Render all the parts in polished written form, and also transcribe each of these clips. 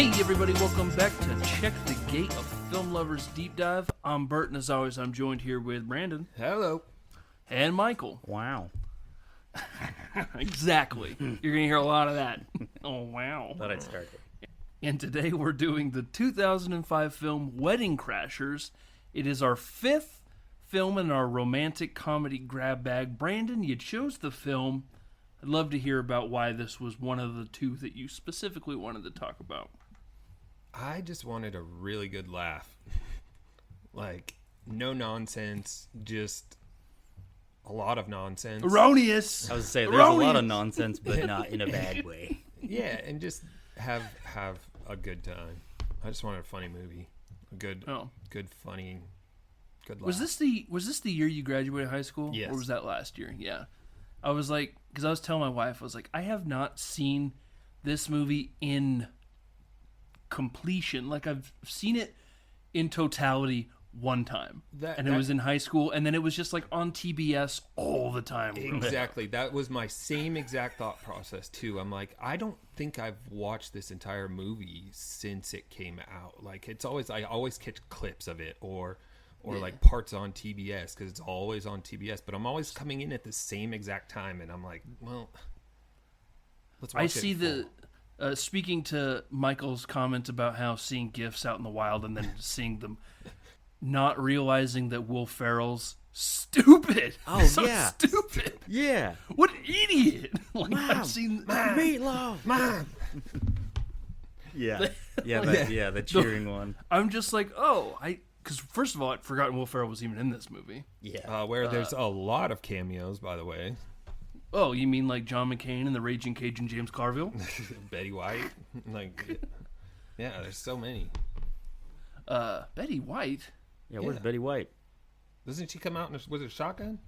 Hey everybody, welcome back to Check the Gate, a Film Lovers Deep Dive. I'm Bert, and as always, I'm joined here with Brandon. Hello. And Michael. Wow. Exactly. You're going to hear a lot of that. Oh, wow. Thought I'd start it. And today we're doing the 2005 film Wedding Crashers. It is our fifth film in our romantic comedy grab bag. Brandon, you chose the film. I'd love to hear about why this was one of the two that you specifically wanted to talk about. I just wanted a really good laugh. Like, no nonsense, just a lot of nonsense. Erroneous! I was going to say, there's a lot of nonsense, but not in a bad way. Yeah, and just have a good time. I just wanted a funny movie. A good funny, good laugh. Was this the year you graduated high school? Yes. Or was that last year? Yeah. I was like, because I was telling my wife, I was like, I have not seen this movie in completion. Like, I've seen it in totality one time. It was in high school, and then it was just like on TBS all the time. Exactly. That was my same exact thought process, too. I'm like, I don't think I've watched this entire movie since it came out. Like, I always catch clips of it or like parts on TBS because it's always on TBS. But I'm always coming in at the same exact time, and I'm like, well, let's watch it. I see speaking to Michael's comment about how seeing GIFs out in the wild and then seeing them, not realizing that Will Ferrell's stupid. Oh, so yeah. Stupid. Yeah. What an idiot. Like, Mom, I've seen meatloaf. Mom. Yeah. The cheering one. I'm just like, because first of all, I'd forgotten Will Ferrell was even in this movie. Yeah. Where there's a lot of cameos, by the way. Oh, you mean like John McCain and the Raging Cajun James Carville? Betty White. Like, yeah, there's so many. Betty White? Yeah, where's Betty White? Doesn't she come out with a shotgun?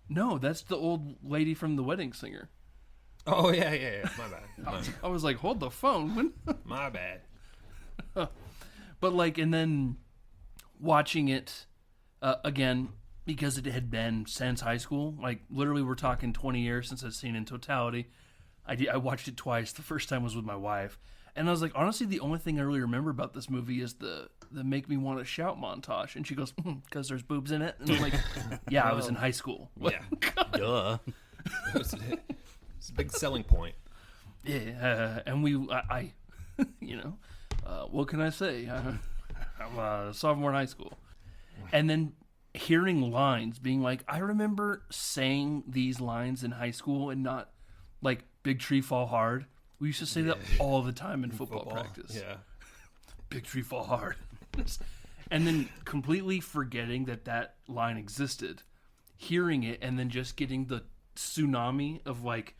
No, that's the old lady from The Wedding Singer. Oh, yeah. My bad. I was like, hold the phone. My bad. But like, and then watching it again, because it had been since high school, like literally we're talking 20 years since I've seen it in totality. I watched it twice. The first time was with my wife. And I was like, honestly, the only thing I really remember about this movie is the make me want to shout montage. And she goes, because there's boobs in it. And I'm like, yeah, I was in high school. Yeah. Duh. It's a big selling point. Yeah, and I what can I say? I'm a sophomore in high school. And then hearing lines, being like, I remember saying these lines in high school and not, like, big tree fall hard. We used to say that all the time in football practice. Yeah. Big tree fall hard. And then completely forgetting that line existed. Hearing it and then just getting the tsunami of, like,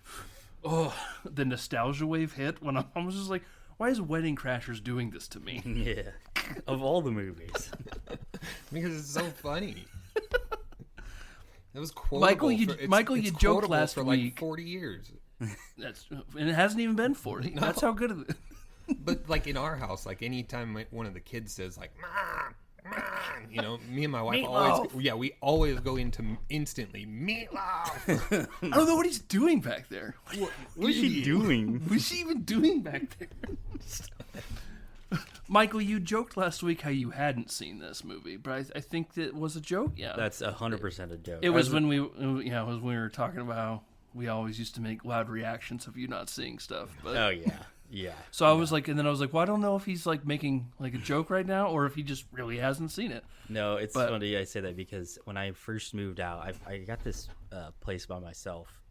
the nostalgia wave hit when I was just like, why is Wedding Crashers doing this to me? Yeah. Of all the movies. Because it's so funny. It was quotable. Michael, you joked last for week. Like 40 years. And it hasn't even been 40. No. That's how good it is. But like in our house, like anytime one of the kids says like "Mom," me and my wife we always go into instantly meatloaf. I don't know what he's doing back there. What is she doing? What's she even doing back there? Michael, you joked last week how you hadn't seen this movie, but I think that was a joke. Yeah, that's 100% a joke. It was when we were talking about how we always used to make loud reactions of you not seeing stuff. But, oh yeah. Yeah. So I was like, and then I was like, well, I don't know if he's like making like a joke right now or if he just really hasn't seen it. No, it's funny I say that because when I first moved out, I got this place by myself.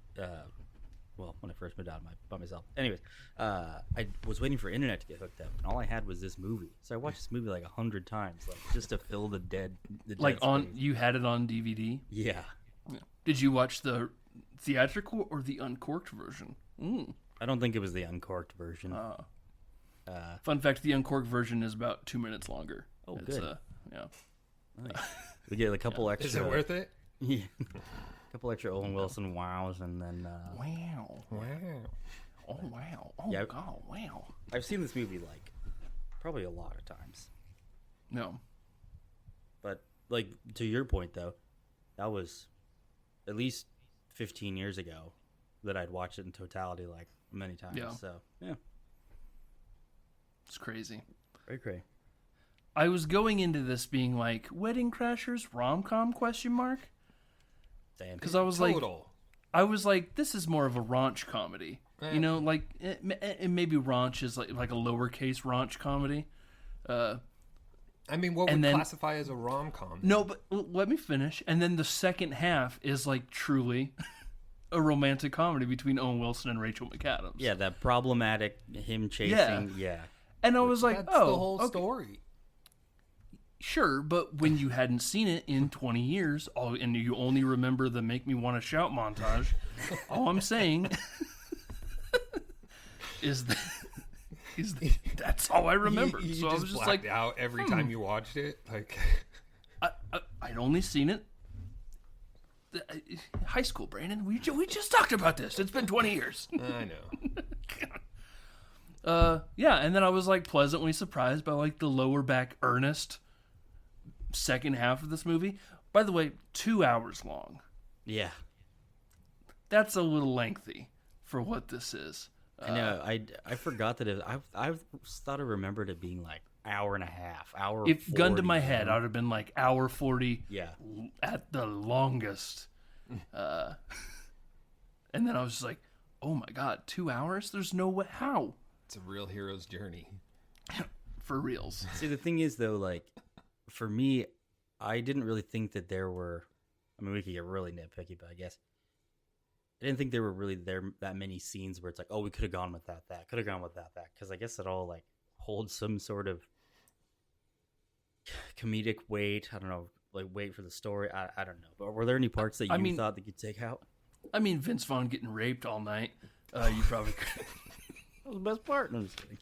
When I first moved out by myself. Anyways, I was waiting for internet to get hooked up, and all I had was this movie. So I watched this movie like 100 times, like just to fill the dead. Like you had it on DVD? Yeah. Did you watch the theatrical or the uncorked version? I don't think it was the uncorked version. Fun fact: the uncorked version is about 2 minutes longer. Oh, good. Yeah. Nice. We get a couple extra. Is it worth it? Yeah. A couple extra Owen Wilson wows, and then. Wow. Oh wow. Oh yeah, God. Wow. I've seen this movie like probably a lot of times. No. But like to your point though, that was at least 15 years ago that I'd watched it in totality like many times. Yeah. So yeah. It's crazy. Very crazy. I was going into this being like, Wedding Crashers, rom-com, question mark? Damn. Because I was like, this is more of a raunch comedy. You know, like, it maybe raunch is like a lowercase raunch comedy. I mean, what would classify as a rom-com? No, but let me finish. And then the second half is like truly a romantic comedy between Owen Wilson and Rachel McAdams. Yeah, that problematic him chasing. Yeah. And I was like, That's oh, the whole story. Sure, but when you hadn't seen it in 20 years, and you only remember the "Make Me Want to Shout" montage, all I'm saying is that that's all I remember. You so I was just blacked like, out every time you watched it. Like, I'd only seen it high school. Brandon, we just talked about this. It's been 20 years. I know. Yeah, and then I was like pleasantly surprised by like the lower back earnest second half of this movie. By the way, 2 hours long. Yeah. That's a little lengthy for what this is. I know. I forgot that I thought I remembered it being like hour and a half, hour. If 40, gun to my head, I would have been like hour 40. Yeah. At the longest. And then I was just like, oh my god, 2 hours? There's no way. How? It's a real hero's journey. For reals. See, the thing is, though, like, for me, I didn't really think that there were... I mean, we could get really nitpicky, but I guess... I didn't think there were really that many scenes where it's like, oh, we could have gone with that, could have gone with that. Because I guess it all, like, holds some sort of comedic weight. I don't know, like, weight for the story. I don't know. But were there any parts that you thought that you'd take out? I mean, Vince Vaughn getting raped all night. You probably could... That was the best part. No, I'm just kidding.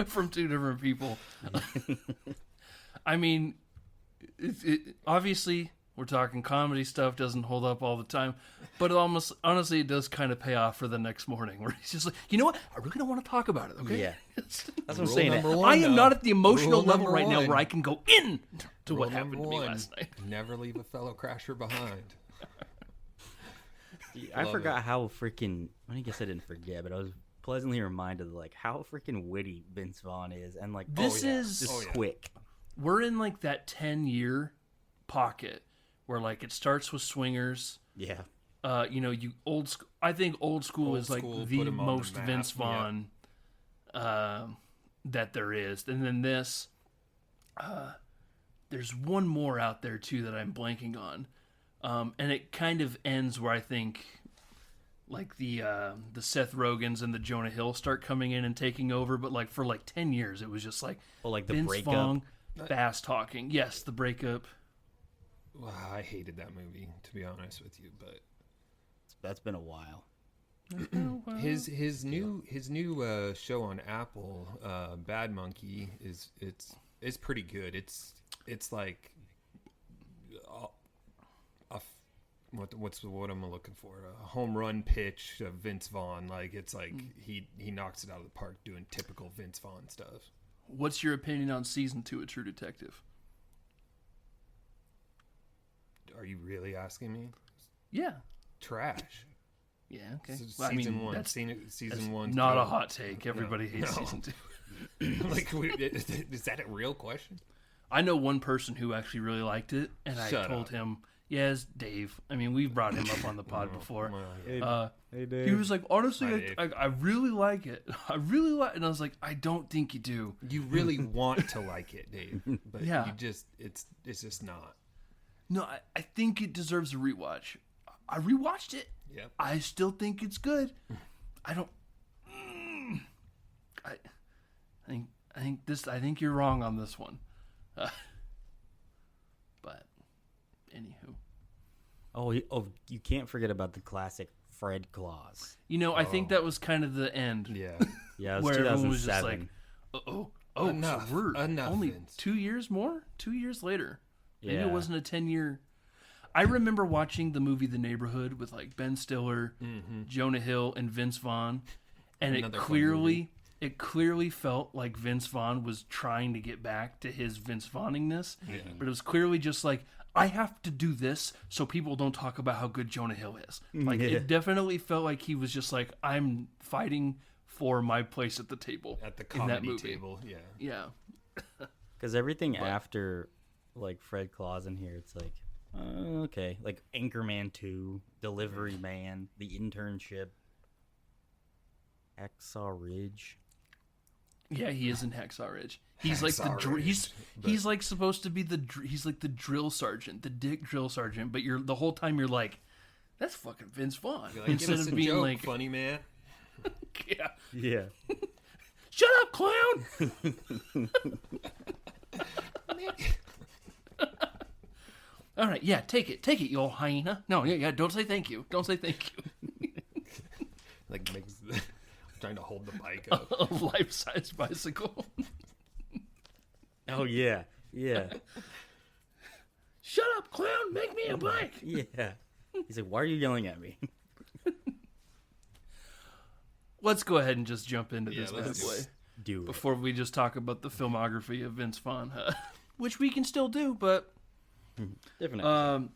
From two different people. I mean, obviously, we're talking comedy stuff, doesn't hold up all the time, but honestly, it does kind of pay off for the next morning, where he's just like, you know what? I really don't want to talk about it, okay? Yeah. That's what I'm saying. I am not at the emotional level right now where I can go in to what happened to me last night. Never leave a fellow crasher behind. I forgot how freaking... I guess I didn't forget, but I was pleasantly reminded of like how freaking witty Vince Vaughn is, and like this is just quick. We're in like that 10-year pocket where like it starts with Swingers. Yeah. You know, I think old school is like the most Vince Vaughn that there is, and then this. There's one more out there too that I'm blanking on, and it kind of ends where I think. Like the Seth Rogans and the Jonah Hill start coming in and taking over, but like for like 10 years it was just like, like the Vince breakup, Vaughn, fast talking. Yes, the breakup. Wow, I hated that movie, to be honest with you, but that's been a while. His new show on Apple, Bad Monkey, is pretty good. It's like what's what I'm looking for? A home run pitch of Vince Vaughn. Like it's like he knocks it out of the park doing typical Vince Vaughn stuff. What's your opinion on season 2 of True Detective? Are you really asking me? Yeah. Trash. Yeah. Okay. Season one. Season one. Not a hot take. Everybody hates season 2. Like, is that a real question? I know one person who actually really liked it, and I told him. Yes, Dave. I mean, we've brought him up on the pod before. Hey, Dave. He was like, honestly, I really like it. I really like it. And I was like, I don't think you do. You really want to like it, Dave. But yeah. It's just not. No, I think it deserves a rewatch. I rewatched it. Yep. I still think it's good. I don't... I think you're wrong on this one. But... Anywho. Oh, you can't forget about the classic Fred Claus. You know, I think that was kind of the end. Yeah. Yeah, it was where 2007. everyone was just like, Enough. So we're Enough, only Vince. 2 years more? 2 years later. Maybe Yeah. it wasn't a 10-year... I remember watching the movie The Neighborhood with like Ben Stiller, Jonah Hill, and Vince Vaughn. And it clearly felt like Vince Vaughn was trying to get back to his Vince Vaughningness. Yeah. But it was clearly just like, I have to do this so people don't talk about how good Jonah Hill is. Like, Yeah. it definitely felt like he was just like, I'm fighting for my place at the table. At the in that comedy movie. table, yeah. Yeah. Because everything after, like, Fred Claus in here, it's like, okay. Like, Anchorman 2, Delivery Man, The Internship, Hacksaw Ridge. Yeah, he is in Hacksaw Ridge. He's like Hacksaw the Ridge, he's like supposed to be he's like the drill sergeant, the dick drill sergeant. But the whole time you're like, that's fucking Vince Vaughn. Like, Instead give us of a being joke, like, funny man. yeah, Yeah. shut up, clown. All right, yeah, take it, you old hyena. No, yeah, don't say thank you. Don't say thank you. Like makes trying to hold the bike up. A life-size bicycle. Oh, yeah. Yeah. Shut up, clown. Make me a bike. Yeah. He's like, why are you yelling at me? Let's go ahead and just jump into Yeah, this bad let's boy Do it. before we just talk about the filmography of Vince Vaughn, which we can still do, but Different.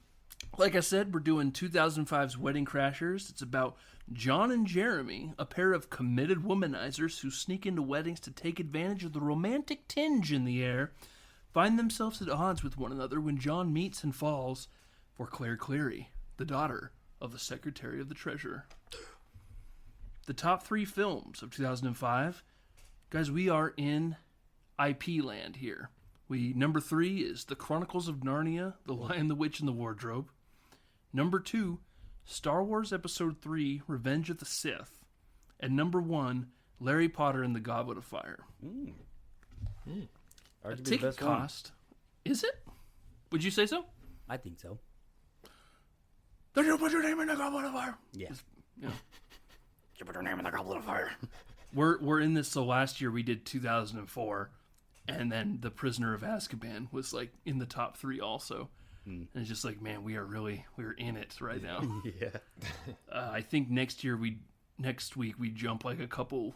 like I said, we're doing 2005's Wedding Crashers. It's about John and Jeremy, a pair of committed womanizers who sneak into weddings to take advantage of the romantic tinge in the air, find themselves at odds with one another when John meets and falls for Claire Cleary, the daughter of the Secretary of the Treasurer. The top 3 films of 2005. Guys, we are in IP land here. Number 3 is The Chronicles of Narnia, The Lion, the Witch, and the Wardrobe. Number 2, Star Wars Episode 3, Revenge of the Sith. And number 1, Harry Potter and the Goblet of Fire. Arguably A the ticket best one. cost. Is it? Would you say so? I think so. Did you put your name in the Goblet of Fire? Yeah. Yeah. You put your name in the Goblet of Fire. We're in this, so last year we did 2004, and then The Prisoner of Azkaban was like in the top 3 also. And it's just like, man, we're in it right now. Yeah. I think next week we jump like a couple.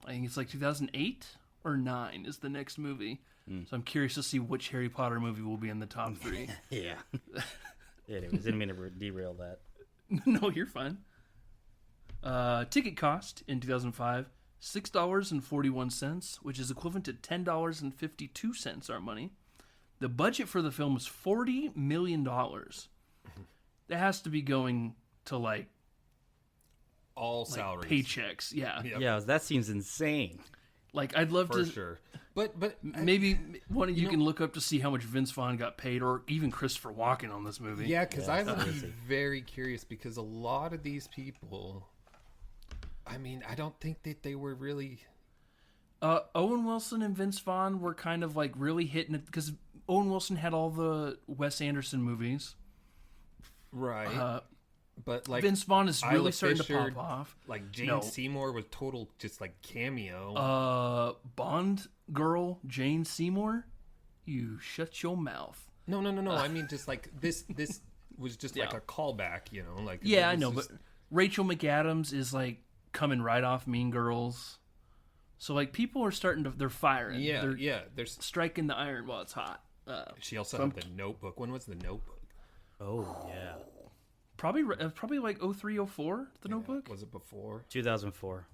I think it's like 2008 or 9 is the next movie. So I'm curious to see which Harry Potter movie will be in the top 3. Yeah. Anyways, didn't mean to derail that. No, you're fine. Ticket cost in 2005, $6.41, which is equivalent to $10.52 our money. The budget for the film was $40 million. That has to be going to like All salaries. paychecks. Yeah. Yep. Yeah, that seems insane. Like I'd love For to. sure. But Maybe one of you can look up to see how much Vince Vaughn got paid, or even Christopher Walken on this movie. yeah, because I would be crazy. very curious because a lot of these people, I mean, I don't think that they were really. Owen Wilson and Vince Vaughn were kind of like really hitting it because Owen Wilson had all the Wes Anderson movies. Right. But like Vince Vaughn is really Isla starting Fisher, to pop off. Like Jane No. Seymour was total just like cameo. Bond girl Jane Seymour, you shut your mouth. No. I mean, just like this was just like Yeah. a callback, you know? Like Yeah, I this know, is- but Rachel McAdams is like coming right off Mean Girls. So like people are they're firing. They're There's striking the iron while it's hot. she also had the Notebook. When was the Notebook? Oh, yeah. Probably like 03, 04, The Notebook. Was it before? 2004.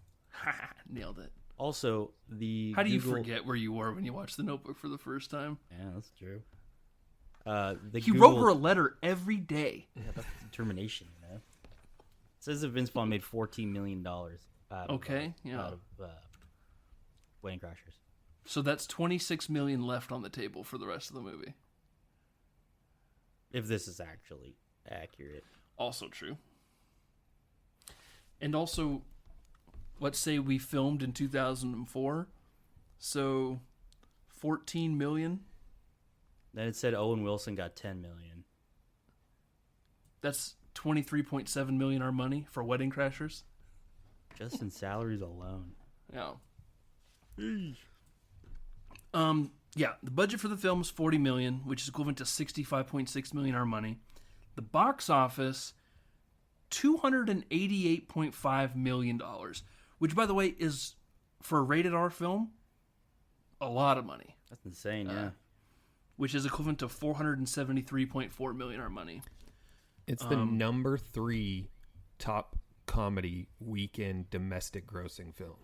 Nailed it. Also, How do you Google- forget where you were when you watched The Notebook for the first time? Yeah, that's true. He wrote her a letter every day. Yeah, that's determination, you know? It says that Vince Vaughn made $14 million out of Wedding Crashers. So that's $26 million left on the table for the rest of the movie. If this is actually accurate. Also true. And also, let's say we filmed in 2004, so 14 million. Then it said Owen Wilson got $10 million. That's 23.7 million our money for Wedding Crashers. Just in salaries alone. Yeah. Yeah, the budget for the film is 40 million, which is equivalent to 65.6 million our money. The box office, $288.5 million, which, by the way, is, for a rated R film, a lot of money. That's insane, yeah. which is equivalent to $473.4 million our money. It's the number 3 top comedy weekend domestic grossing film.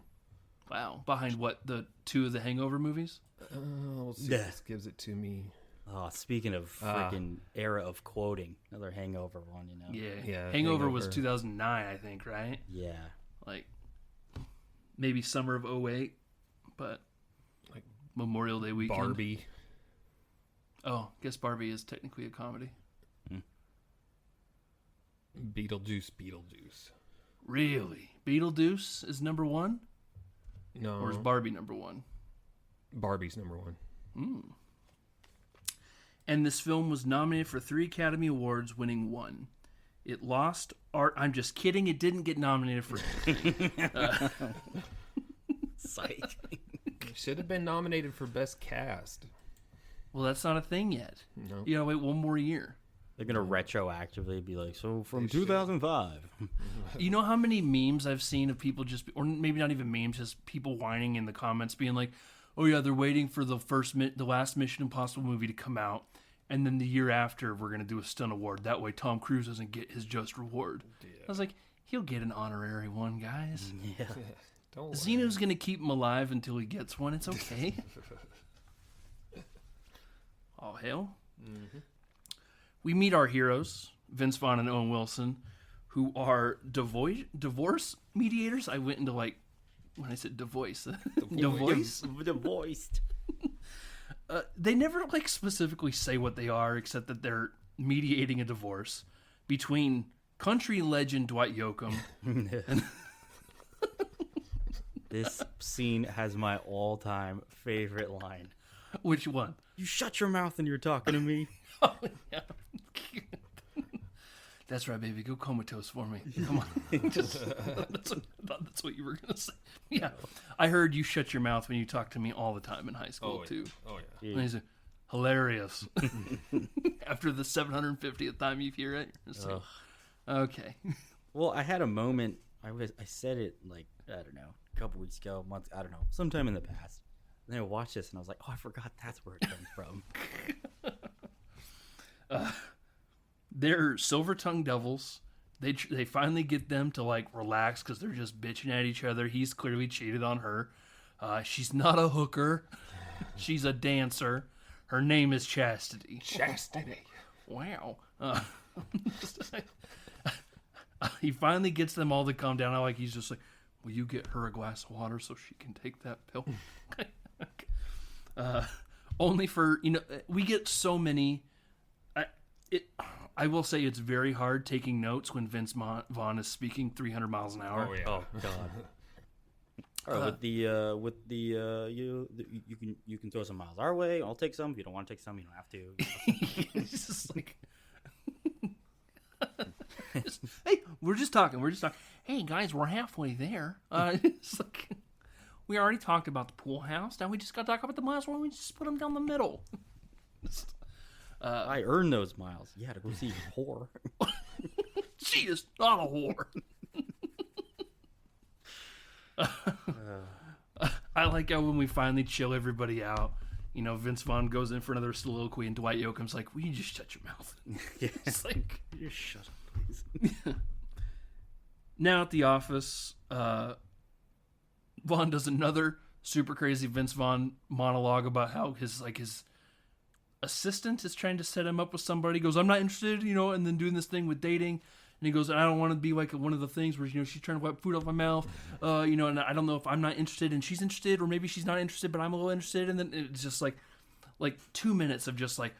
Wow. Behind what, the 2 of the Hangover movies? We'll see if this gives it to me. Oh, speaking of freaking era of quoting, another Hangover one, you know? Yeah. Hangover was 2009, I think, right? Yeah. Like, maybe summer of 2008, but like Memorial Day weekend. Barbie. Oh, I guess Barbie is technically a comedy. Beetlejuice. Really? Beetlejuice is number 1? No. Or is Barbie number 1? Barbie's number 1. And this film was nominated for 3 Academy Awards, winning 1. It lost art. I'm just kidding. It didn't get nominated for anything. Psych. Should have been nominated for Best Cast. Well, that's not a thing yet. No. You gotta wait one more year. They're going to retroactively be like, so from 2005. You know how many memes I've seen of people just, or maybe not even memes, just people whining in the comments being like, oh yeah, they're waiting for the last Mission Impossible movie to come out, and then the year after we're going to do a stunt award. That way Tom Cruise doesn't get his just reward. Yeah. I was like, he'll get an honorary one, guys. Yeah. Don't Xeno's going to keep him alive until he gets one. It's okay. All hail. Mm-hmm. We meet our heroes, Vince Vaughn and Owen Wilson, who are divorce mediators. I went into when I said divorce. Divorced. They never specifically say what they are, except that they're mediating a divorce between country legend Dwight Yoakam. and This scene has my all-time favorite line. Which one? You shut your mouth when you're talking to me. Oh, yeah. That's right, baby. Go comatose for me. Come on. That's what you were going to say. Yeah. I heard you shut your mouth when you talked to me all the time in high school, too. Oh, yeah. And he said, hilarious. After the 750th time you hear it. Like, okay. Well, I had a moment. I said it I don't know, a couple weeks ago, months, I don't know, sometime in the past. And then I watched this and I was like, oh, I forgot that's where it comes from. They're silver-tongued devils. They finally get them to relax because they're just bitching at each other. He's clearly cheated on her. She's not a hooker. She's a dancer. Her name is Chastity. Chastity. Wow. He finally gets them all to calm down. He's just like, will you get her a glass of water so she can take that pill? Only for, we get so many. I will say it's very hard taking notes when Vince Vaughn is speaking 300 miles an hour. Oh, yeah. Oh, God. All right, you can throw some miles our way. I'll take some. If you don't want to take some, you don't have to. It's just hey, we're just talking. Hey, guys, we're halfway there. It's we already talked about the pool house. Now we just got to talk about the miles where we just put them down the middle. I earned those miles. Yeah, to go see your whore. She is not a whore. I like how when we finally chill everybody out, Vince Vaughn goes in for another soliloquy and Dwight Yoakam's like, will you just shut your mouth? Yeah. It's like, just shut up, please. Now at the office, Vaughn does another super crazy Vince Vaughn monologue about how his assistant is trying to set him up with somebody. He goes, I'm not interested, and then doing this thing with dating. And he goes, I don't want to be like one of the things where, she's trying to wipe food off my mouth, and I don't know if I'm not interested and she's interested, or maybe she's not interested, but I'm a little interested. And then it's just like 2 minutes of just bam,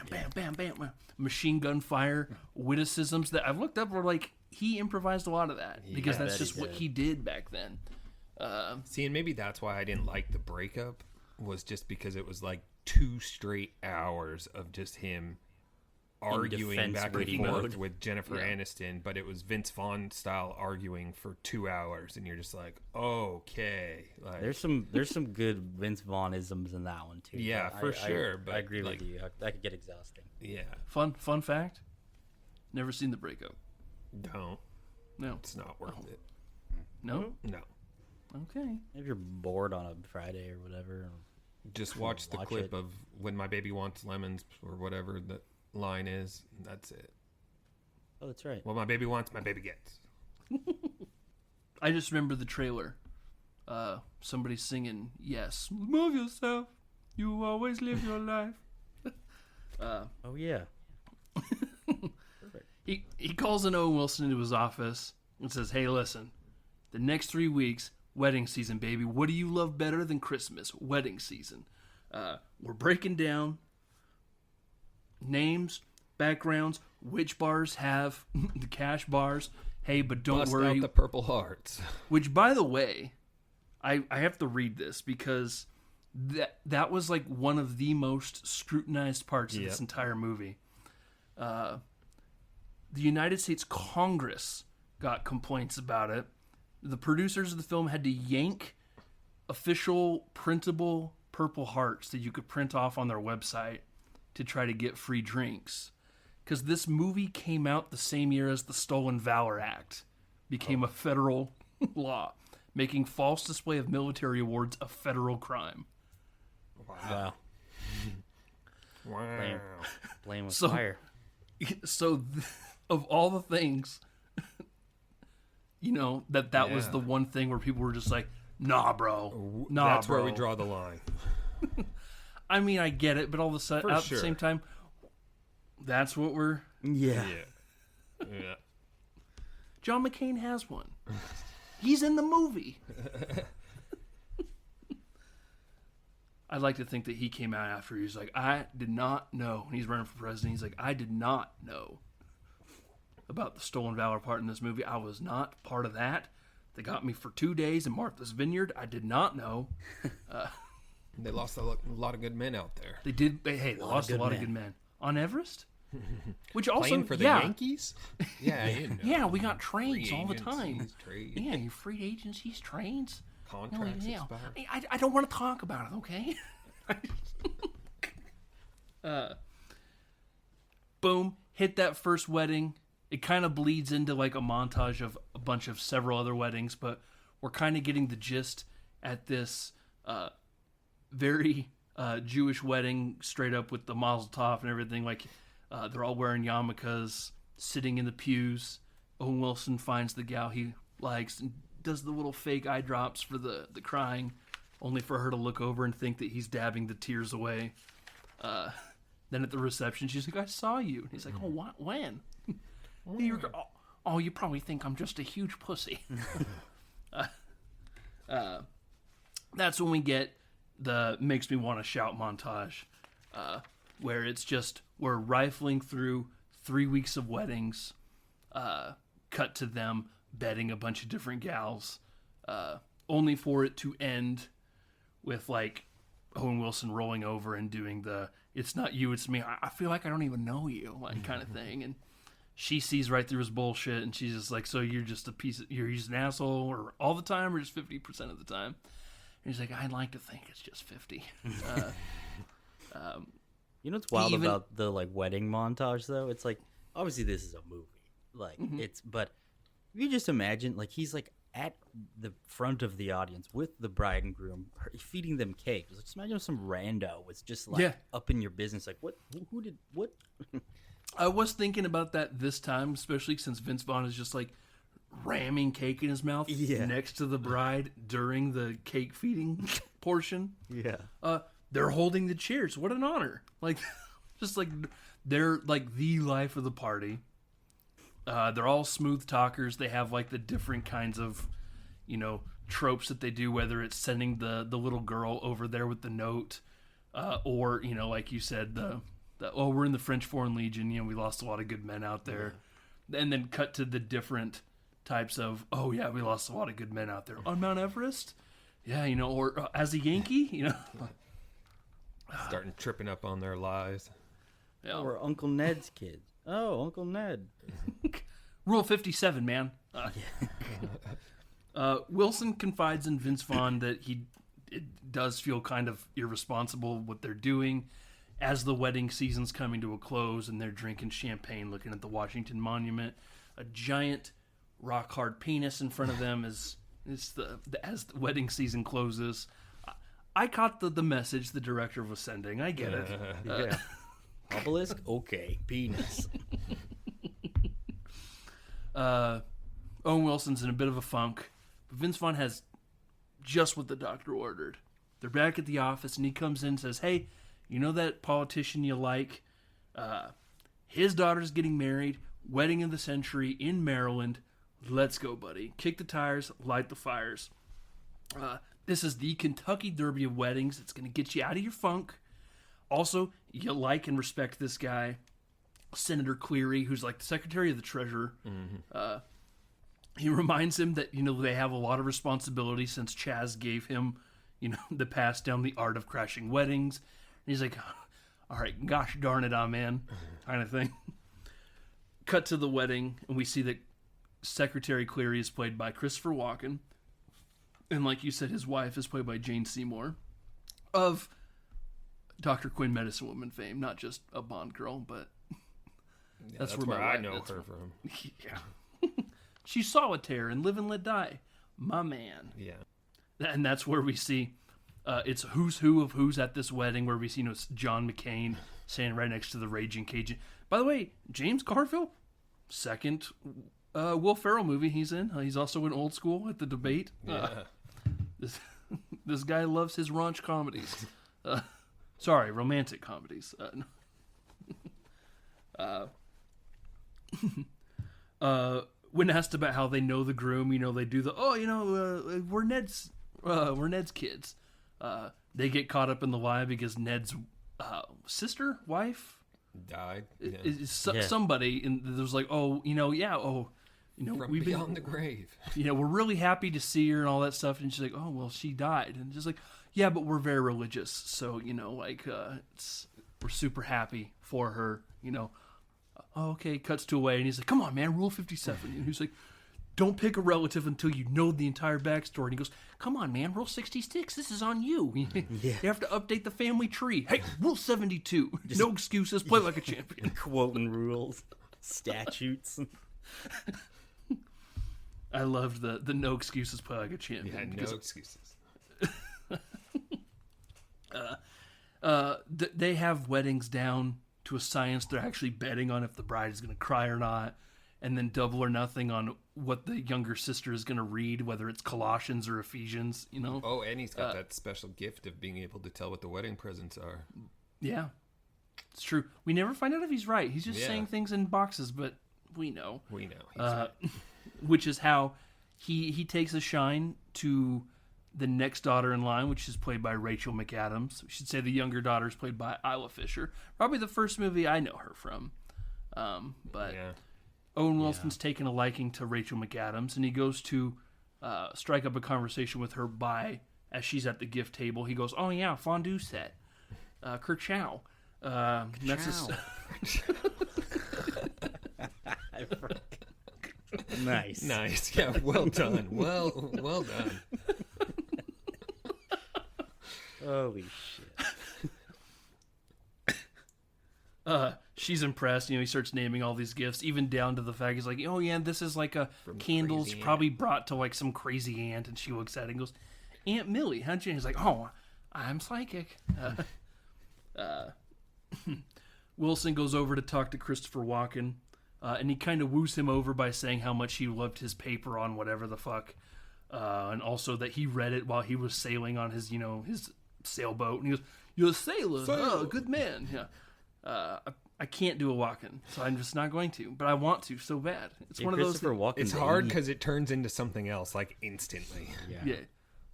bam, bam, bam, machine gun fire witticisms that I've looked up were he improvised a lot of that because that's just what he did back then. See, and maybe that's why I didn't like the breakup, was just because it was 2 straight hours of just him arguing back and forth with Jennifer Aniston, but it was Vince Vaughn style arguing for 2 hours, and you're just like, okay. There's some good Vince Vaughn-isms in that one too. Yeah, for sure. But I agree with you. That could get exhausting. Yeah. Fun fact. Never seen the breakup. Don't. No. It's not worth it. No? No. Okay. If you're bored on a Friday or whatever, Just watch the clip of when my baby wants lemons or whatever the line is. That's it. Oh, that's right. What my baby wants, my baby gets. I just remember the trailer. Somebody singing, "Yes, move yourself. You always live your life." Oh yeah. Perfect. He calls in Owen Wilson into his office and says, "Hey, listen, the next 3 weeks, wedding season, baby. What do you love better than Christmas? Wedding season. We're breaking down names, backgrounds, which bars have the cash bars. Hey, but don't Bust worry." out the Purple Hearts. Which, by the way, I have to read this because that was like one of the most scrutinized parts of this entire movie. The United States Congress got complaints about it. The producers of the film had to yank official printable Purple Hearts that you could print off on their website to try to get free drinks. Because this movie came out the same year as the Stolen Valor Act became a federal law, making false display of military awards a federal crime. Wow. Wow. Blame with So- fire. So, of all the things, that was the one thing where people were just like, "Nah, bro, nah, That's bro." where we draw the line. I mean, I get it, but all of a sudden, For at sure. the same time, that's what we're. Yeah. Yeah. John McCain has one. He's in the movie. I'd like to think that he came out after. He's like, "I did not know." And he's running for president. He's like, "I did not know about the Stolen Valor part in this movie. I was not part of that. They got me for 2 days in Martha's Vineyard. I did not know." They lost a lot of good men out there. They did. Hey, they lost a lot of men. good men on Everest. Which also, Playing for the Yankees? Yeah, you know. Yeah, we got trains Free all the time. agencies, trade Yeah, you free agencies, trains. contracts Yeah. expire. I don't want to talk about it, okay? Boom, hit that first wedding. It kind of bleeds into like a montage of a bunch of several other weddings, but we're kind of getting the gist at this very Jewish wedding, straight up with the mazel tov and everything. Like they're all wearing yarmulkes, sitting in the pews. Owen Wilson finds the gal he likes and does the little fake eye drops for the crying, only for her to look over and think that he's dabbing the tears away. Then at the reception, she's like, "I saw you." And he's like, "Oh, what? When?" You probably think I'm just a huge pussy. That's when we get the makes me want to shout montage, where it's just we're rifling through 3 weeks of weddings, cut to them bedding a bunch of different gals, only for it to end with like Owen Wilson rolling over and doing the "it's not you, it's me. I feel like I don't even know you," like kind of thing. And she sees right through his bullshit, and she's just like, "So you're just you're just an asshole, or all the time, or just 50% of the time?" And he's like, "I'd like to think it's just 50." You know what's wild about the like wedding montage though? It's like obviously this is a movie, like but you just imagine like he's like at the front of the audience with the bride and groom, feeding them cake. Just imagine if some rando was just like up in your business, like what? Who did what? I was thinking about that this time, especially since Vince Vaughn is just like ramming cake in his mouth next to the bride during the cake feeding portion. Yeah. They're holding the cheers. What an honor. Like, just like, they're like the life of the party. They're all smooth talkers. They have like the different kinds of, tropes that they do, whether it's sending the little girl over there with the note, or, like you said, we're in the French Foreign Legion, we lost a lot of good men out there. And then cut to the different types of, "Oh yeah, we lost a lot of good men out there on Mount Everest." Yeah, or as a Yankee, Starting tripping up on their lies. Yeah. Or Uncle Ned's kids. Oh, Uncle Ned. Rule 57, man. Wilson confides in Vince Vaughn that it does feel kind of irresponsible what they're doing as the wedding season's coming to a close and they're drinking champagne looking at the Washington Monument. A giant rock hard penis in front of them as the wedding season closes. I caught the message the director was sending. I get it. Yeah. Obelisk? Okay. Penis. Owen Wilson's in a bit of a funk, but Vince Vaughn has just what the doctor ordered. They're back at the office, and he comes in and says, hey, you know that politician you like? His daughter's getting married, wedding of the century in Maryland. Let's go, buddy. Kick the tires, light the fires. This is the Kentucky Derby of weddings. It's going to get you out of your funk. Also, you like and respect this guy, Senator Cleary, who's like the Secretary of the Treasurer. Mm-hmm. He reminds him that, they have a lot of responsibility since Chaz gave him, the pass down the art of crashing weddings. And he's like, all right, gosh darn it, man, kind of thing. Cut to the wedding, and we see that Secretary Cleary is played by Christopher Walken. And like you said, his wife is played by Jane Seymour of Dr. Quinn Medicine Woman fame, not just a Bond girl, but that's where I know her from. Yeah. She's Solitaire and Live and Let Die. My man. Yeah. And that's where we see it's who's who of who's at this wedding, where we see John McCain standing right next to the Raging Cajun. By the way, James Garfield, second Will Ferrell movie he's in. He's also in Old School at the debate. Yeah. This guy loves his raunch comedies. Sorry, romantic comedies. When asked about how they know the groom, they do the we're Ned's kids. They get caught up in the lie because Ned's sister, wife, died. Is somebody, and there's like, from we've beyond the grave. We're really happy to see her and all that stuff, and she's like, oh well, she died, and just like, yeah, but we're very religious, so we're super happy for her, Oh, okay, cuts to away, and he's like, come on, man, Rule 57. And he's like, don't pick a relative until you know the entire backstory. And he goes, come on, man, Rule 66, this is on you. You have to update the family tree. Hey, Rule 72, no excuses, play like a champion. Quoting rules, statutes. I loved the no excuses, play like a champion. Yeah, no excuses. They have weddings down to a science. They're actually betting on if the bride is going to cry or not, and then double or nothing on what the younger sister is going to read, whether it's Colossians or Ephesians, Oh, and he's got that special gift of being able to tell what the wedding presents are. Yeah, it's true. We never find out if he's right. He's just saying things in boxes, but we know. We know. He's right. Which is how he takes a shine to the next daughter in line, which is played by Rachel McAdams. We should say the younger daughter is played by Isla Fisher. Probably the first movie I know her from. But Owen Wilson's taken a liking to Rachel McAdams, and he goes to strike up a conversation with her as she's at the gift table. He goes, oh yeah, fondue set. Kerchow. That's Nice. Yeah, well done. Well done. Holy shit. She's impressed. He starts naming all these gifts, even down to the fact he's like, oh yeah, this is like a candles probably brought to like some crazy aunt. And she looks at it and goes, Aunt Millie, how'd you? And he's like, oh, I'm psychic. Wilson goes over to talk to Christopher Walken, and he kind of woos him over by saying how much he loved his paper on whatever the fuck, and also that he read it while he was sailing on his, his sailboat. And he goes, "You're a sailor. Oh, good man." Yeah. I can't do a Walken, so I'm just not going to. But I want to so bad. It's one of those. It's hard because it turns into something else like instantly. Yeah.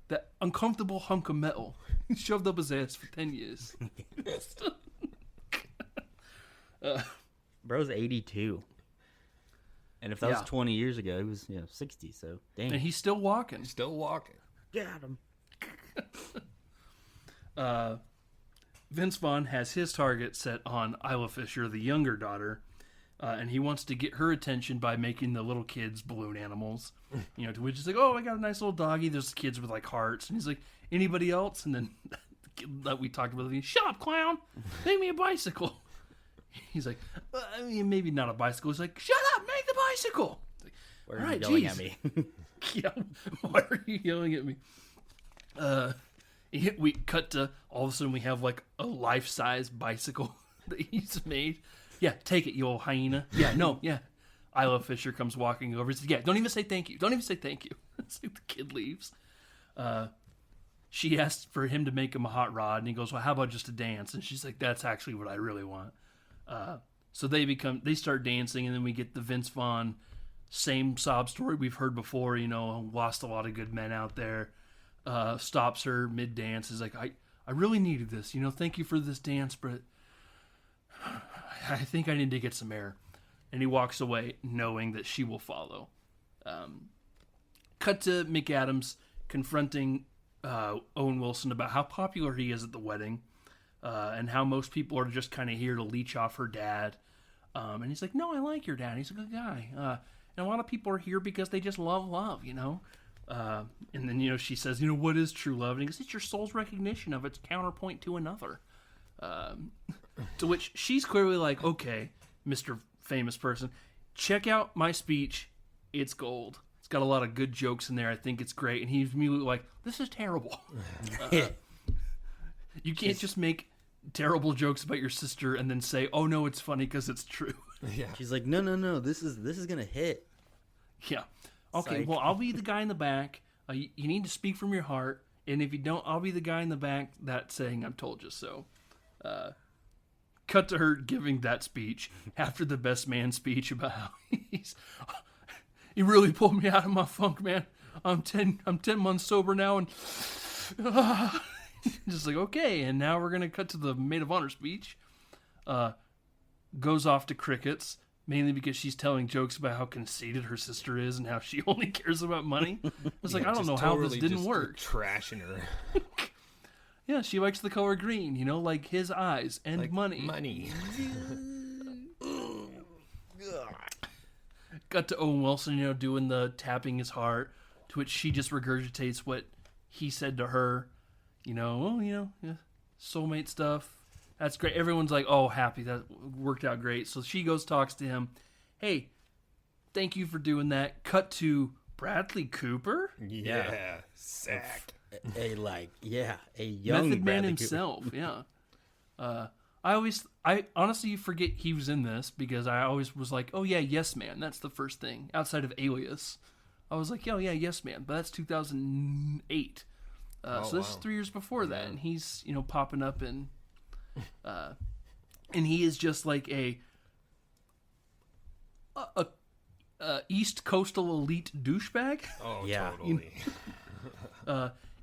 That uncomfortable hunk of metal shoved up his ass for 10 years. Bro's 82. And if that was 20 years ago, he was 60. So dang. And he's still walking. Got him. Vince Vaughn has his target set on Isla Fisher, the younger daughter, and he wants to get her attention by making the little kids balloon animals. To which he's like, "Oh, I got a nice little doggy." There's kids with like hearts, and he's like, "Anybody else?" And then that we talked about, "Shut up, clown! Make me a bicycle." He's like, maybe not a bicycle. He's like, "Shut up! Make the bicycle." Like, why are you yelling at me? Yeah, why are you yelling at me? We cut to, all of a sudden we have like a life-size bicycle that he's made. Yeah, take it, you old hyena. Yeah, no, yeah. Isla Fisher comes walking over. Says, yeah, don't even say thank you. Don't even say thank you. It's like the kid leaves. She asks for him to make him a hot rod, and he goes, well, how about just a dance? And she's like, that's actually what I really want. So they start dancing, and then we get the Vince Vaughn, same sob story we've heard before, lost a lot of good men out there. Stops her mid-dance, is like, I really needed this, thank you for this dance, but I think I need to get some air. And he walks away knowing that she will follow. Cut to McAdams confronting Owen Wilson about how popular he is at the wedding, and how most people are just kind of here to leech off her dad. And he's like, no, I like your dad. He's a good guy. And a lot of people are here because they just love, And then, she says, what is true love? And he goes, it's your soul's recognition of its counterpoint to another. To which she's clearly like, okay, Mr. Famous person, check out my speech. It's gold. It's got a lot of good jokes in there. I think it's great. And he's immediately like, this is terrible. You can't just make terrible jokes about your sister and then say, oh no, it's funny because it's true. Yeah. She's like, no, this is gonna hit. Yeah. Okay, Psych. well, I'll be the guy in the back. You need to speak from your heart. And if you don't, I'll be the guy in the back that's saying, I've told you so. Cut to her giving that speech after the best man speech about how he really pulled me out of my funk, man. I'm 10 months sober now, and just like, okay. And now we're gonna cut to the maid of honor speech. Goes off to crickets, mainly because she's telling jokes about how conceited her sister is and how she only cares about money. It's like, I don't know how this didn't work. Trashing her. Yeah, she likes the color green, like his eyes and Like money. Money. Got to Owen Wilson, doing the tapping his heart, to which she just regurgitates what he said to her. Soulmate stuff. That's great. Everyone's like, oh, happy. That worked out great. So she goes, talks to him. Hey, thank you for doing that. Cut to Bradley Cooper. Yeah. Sack. A young Method Man Bradley himself, yeah. I honestly forget he was in this because I always was like, oh yeah, Yes Man. That's the first thing outside of Alias. I was like, oh yeah, Yes Man, but that's 2008. So this is 3 years before that, and he's popping up and he is just like a East Coastal elite douchebag. Oh, Yeah. totally.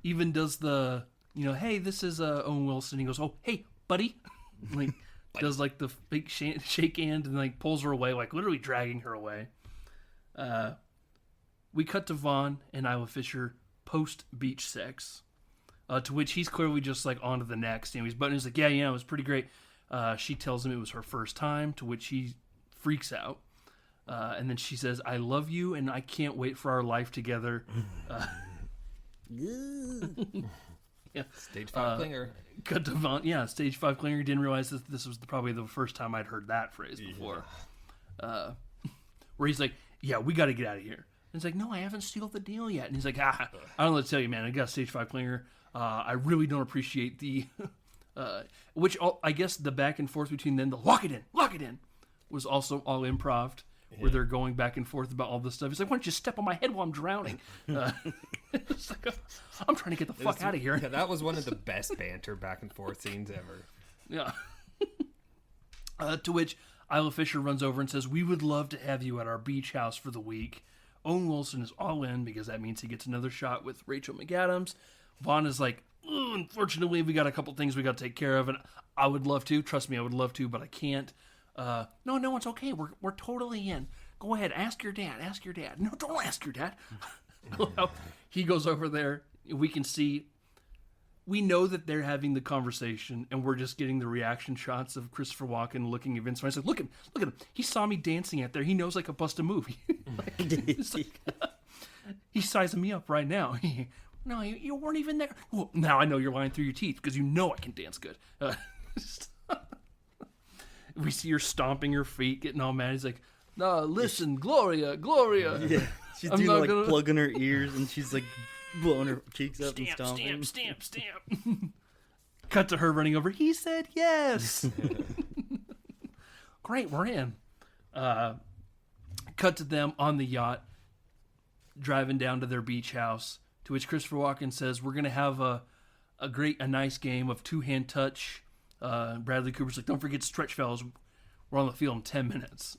Even does the, hey, this is Owen Wilson. He goes, oh, hey, buddy. Like, does like the big shake hand and like pulls her away, like literally dragging her away. We cut to Vaughn and Isla Fisher post beach sex, to which he's clearly just like on to the next. He's like, yeah, it was pretty great. She tells him it was her first time, to which he freaks out. And then she says, I love you and I can't wait for our life together. Yeah. Stage 5 clinger. Cut to Vaughn. Yeah, stage 5 clinger. Didn't realize this was probably the first time I'd heard that phrase before. Where he's like, yeah, we got to get out of here. And it's like, no, I haven't sealed the deal yet. And he's like, I don't know what to tell you, man. I got stage 5 clinger. I really don't appreciate the... I guess the back and forth between them, the lock it in, was also all improv. Where they're going back and forth about all this stuff. He's like, why don't you step on my head while I'm drowning? It's like, I'm trying to get the fuck out of here. Yeah, that was one of the best banter back and forth scenes ever. Yeah. To which Isla Fisher runs over and says, we would love to have you at our beach house for the week. Owen Wilson is all in because that means he gets another shot with Rachel McAdams. Vaughn is like, unfortunately, we got a couple things we got to take care of, and I would love to. Trust me, I would love to, but I can't. No, it's okay. We're totally in. Go ahead, ask your dad. No, don't ask your dad. He goes over there. We know that they're having the conversation, and we're just getting the reaction shots of Christopher Walken looking at Vince Vaughn. He's like, look at him. He saw me dancing out there. He knows I could bust a move. He's sizing me up right now. No, you weren't even there. Well, now I know you're lying through your teeth because you know I can dance good. We see her stomping her feet, getting all mad. He's like, no, listen, Gloria. Yeah, she's doing plugging her ears, and she's like blowing her cheeks up and Stamp, stomping. stamp, stamp, stamp. Cut to her running over. He said yes. Great, we're in. Cut to them on the yacht, driving down to their beach house, to which Christopher Walken says, we're going to have a nice game of two-hand touch. Bradley Cooper's like, don't forget stretch, fellas. We're on the field in 10 minutes.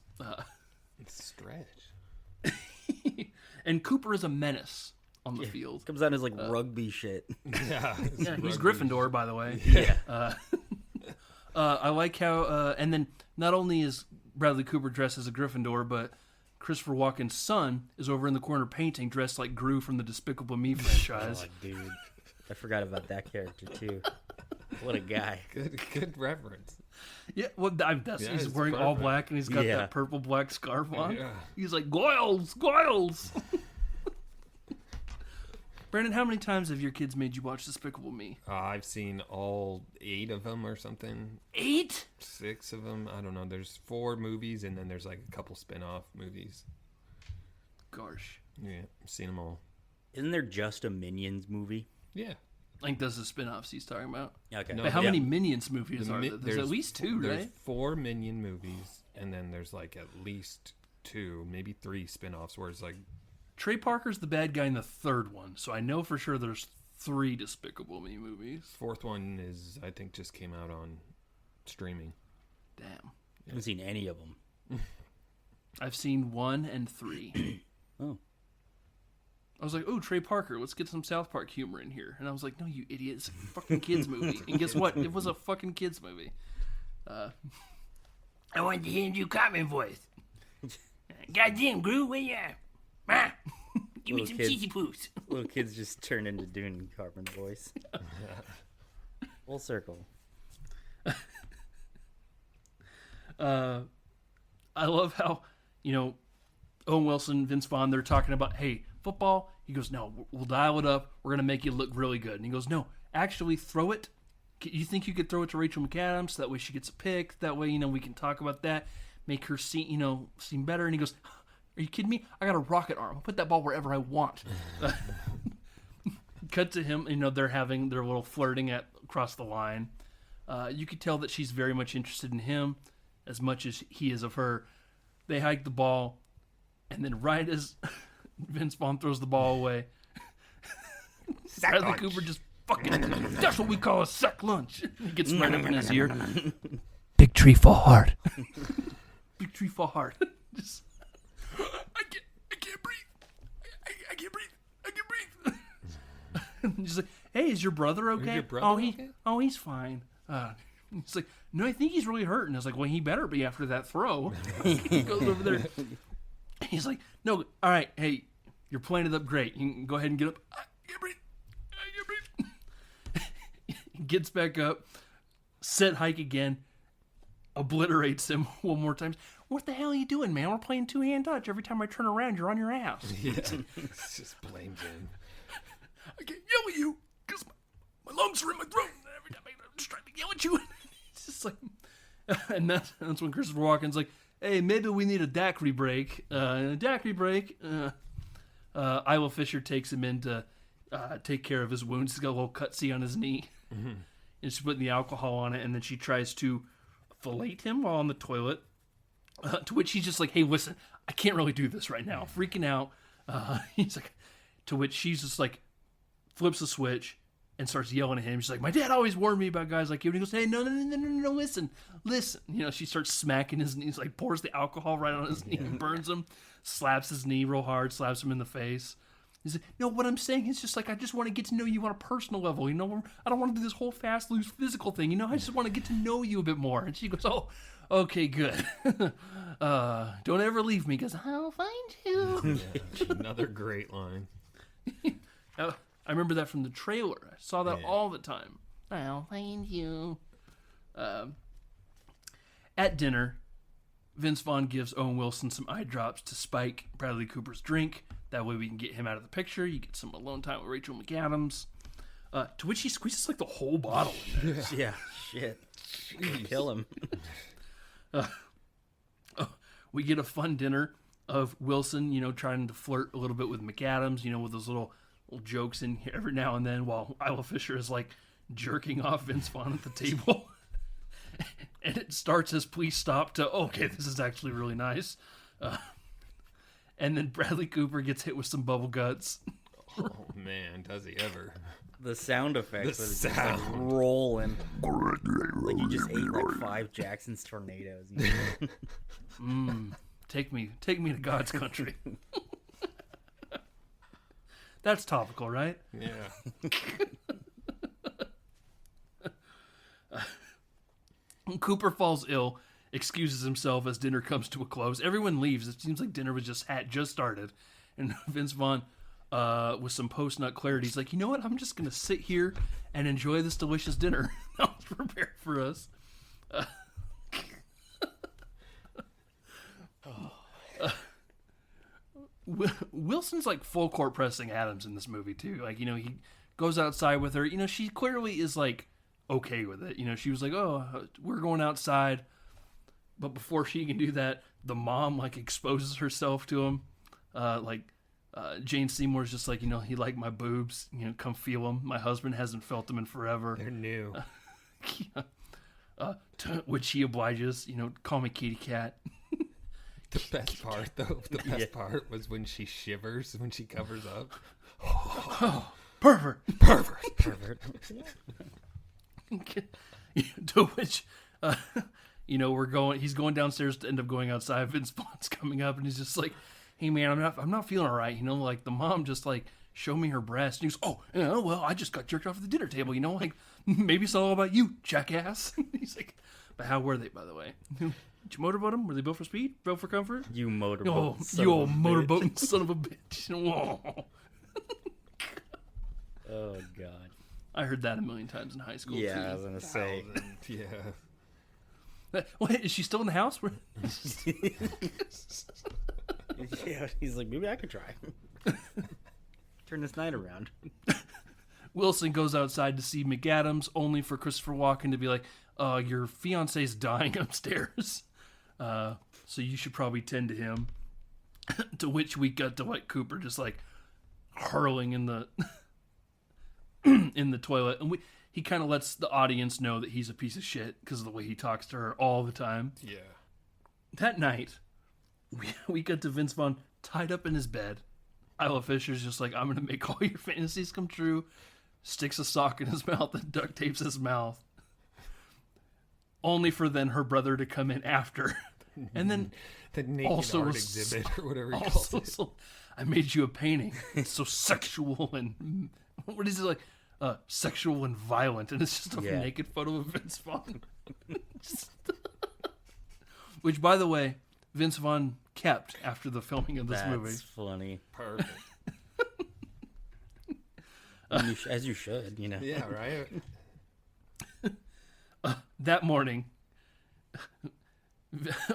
Stretch. And Cooper is a menace on the field. Comes out as like rugby shit. Yeah, Yeah, he's Gryffindor, by the way. Yeah. I like how, and then not only is Bradley Cooper dressed as a Gryffindor, but Christopher Walken's son is over in the corner painting, dressed like Gru from the Despicable Me franchise. Oh, dude. I forgot about that character, too. What a guy. Good reference. Yeah, well, he's it's wearing all perfect. black and he's got Yeah. that purple black scarf on. Yeah. He's like, Goyles, Goyles. Brandon, how many times have your kids made you watch Despicable Me? I've seen all 8 of them or something. 8? 6 of them. I don't know. There's 4 movies, and then there's like a couple spin-off movies. Gosh. Yeah, I've seen them all. Isn't there just a Minions movie? Yeah. I think those are the spin-offs he's talking about. Okay. No, But how yeah. many Minions movies are there? There's at least 2, There's right? 4 Minion movies, and then there's like at least 2, maybe 3 spin-offs where it's like, Trey Parker's the bad guy in the 3rd one, so I know for sure there's 3 Despicable Me movies. 4th one is, I think, just came out on streaming. Damn. I haven't seen any of them. I've seen 1 and 3. Oh. I was like, oh, Trey Parker, let's get some South Park humor in here. And I was like, no, you idiot, it's a fucking kid's movie. And guess what? It was a fucking kid's movie. I wanted to hear you Cartman voice. Goddamn, Gru, where you at? Ah, give me Little some kids. cheesy poos. Little kids just turn into Dune Cartman's voice. Full circle. I love how, Owen Wilson, Vince Vaughn, they're talking about, hey, football. He goes, no, we'll dial it up. We're going to make you look really good. And he goes, no, actually throw it. You think you could throw it to Rachel McAdams? That way she gets a pick. That way, we can talk about that. Make her seem better. And he goes, are you kidding me? I got a rocket arm. I'll put that ball wherever I want. Cut to him. They're having their little flirting across the line. You could tell that she's very much interested in him as much as he is of her. They hike the ball. And then right as Vince Vaughn throws the ball away, Bradley Cooper just fucking, that's what we call a sack lunch. He gets right up in his ear. Big tree fall hard. Big tree fall hard. Just, I can't breathe. I can't breathe. I can't breathe. He's like, hey, is your brother okay? your brother okay? He's fine. He's like, no, I think he's really hurt. And I was like, well, he better be after that throw. He goes over there. He's like, no, all right, hey, you're playing it up great. You can go ahead and get up. I can't breathe. I can't breathe. He gets back up, set hike again, obliterates him one more time. What the hell are you doing, man? We're playing two-hand touch. Every time I turn around, you're on your ass. Yeah. It's just blame game. I can't yell at you because my lungs are in my throat. Every time I'm just trying to yell at you. It's just like, and that's when Christopher Walken's like, hey, maybe we need a daiquiri break. Isla Fisher takes him in to take care of his wounds. He's got a little cutsy on his knee. Mm-hmm. And she's putting the alcohol on it, and then she tries to fillet him while on the toilet. To which he's just like, hey, listen, I can't really do this right now. Freaking out. He's like, to which she's just like, flips the switch and starts yelling at him. She's like, my dad always warned me about guys like you. And he goes, hey, no, listen. She starts smacking his knees, like pours the alcohol right on his knee and burns him, slaps his knee real hard, slaps him in the face. He's like, no, what I'm saying is just like, I just want to get to know you on a personal level. I don't want to do this whole fast, loose physical thing. I just want to get to know you a bit more. And she goes, oh, okay, good. Don't ever leave me because I'll find you. Yeah, another great line. I remember that from the trailer. I saw that all the time. I'll find you. At dinner, Vince Vaughn gives Owen Wilson some eye drops to spike Bradley Cooper's drink. That way we can get him out of the picture. You get some alone time with Rachel McAdams. To which he squeezes like the whole bottle in there. Yeah, shit. Kill him. We get a fun dinner of Wilson, trying to flirt a little bit with McAdams, with those little little jokes in here every now and then while Isla Fisher is like jerking off Vince Vaughn at the table. And it starts as please stop to, okay, this is actually really nice. And then Bradley Cooper gets hit with some bubble guts. Oh man, does he ever? The sound effects The of it just like sound. rolling. Like you just ate like 5 Jackson's tornadoes. Take me to God's country. That's topical, right? Yeah. Cooper falls ill, excuses himself as dinner comes to a close. Everyone leaves. It seems like dinner was just started. And Vince Vaughn, with some post-nut clarity, he's like, you know what? I'm just going to sit here and enjoy this delicious dinner that was prepared for us. Wilson's like full court pressing Adams in this movie too. Like, you know, he goes outside with her. You know, she clearly is like okay with it. You know, she was like, oh, we're going outside. But before she can do that, the mom like exposes herself to him. Jane Seymour's just like, you know, he liked my boobs. You know, come feel them. My husband hasn't felt them in forever. They're new. Which he obliges. You know, call me kitty cat. The best part, though, part was when she shivers, when she covers up. Pervert. To which, you know, he's going downstairs to end up going outside. Vince Vaughn's coming up and he's just like, hey man, I'm not feeling all right. You know, like the mom just like showed me her breast. And he goes, oh, yeah, well, I just got jerked off at the dinner table. You know, like maybe it's all about you, jackass. He's like, but how were they, by the way? Did you motorboat them? Were they built for speed? Built for comfort? You motorboat. Oh, you old motorboating son of a bitch. Whoa. Oh, God. I heard that a million times in high school, Yeah, too. I was going to say. Yeah. What, is she still in the house? Yeah, he's like, maybe I could try. Turn this night around. Wilson goes outside to see McAdams, only for Christopher Walken to be like, your fiance's dying upstairs. So you should probably tend to him. To which we got to like Cooper just like hurling in the in the toilet. And he kind of lets the audience know that he's a piece of shit because of the way he talks to her all the time. Yeah. That night, we get to Vince Vaughn tied up in his bed. Isla Fisher's just like, I'm going to make all your fantasies come true. Sticks a sock in his mouth and duct tapes his mouth. Only for then her brother to come in after. And then the naked also art exhibit or whatever he calls it. So, I made you a painting. It's so sexual and what is it like? Sexual and violent, and it's just a naked photo of Vince Vaughn. Which, by the way, Vince Vaughn kept after the filming of this movie. That's funny. Perfect. As you should, you know. Yeah, right? That morning,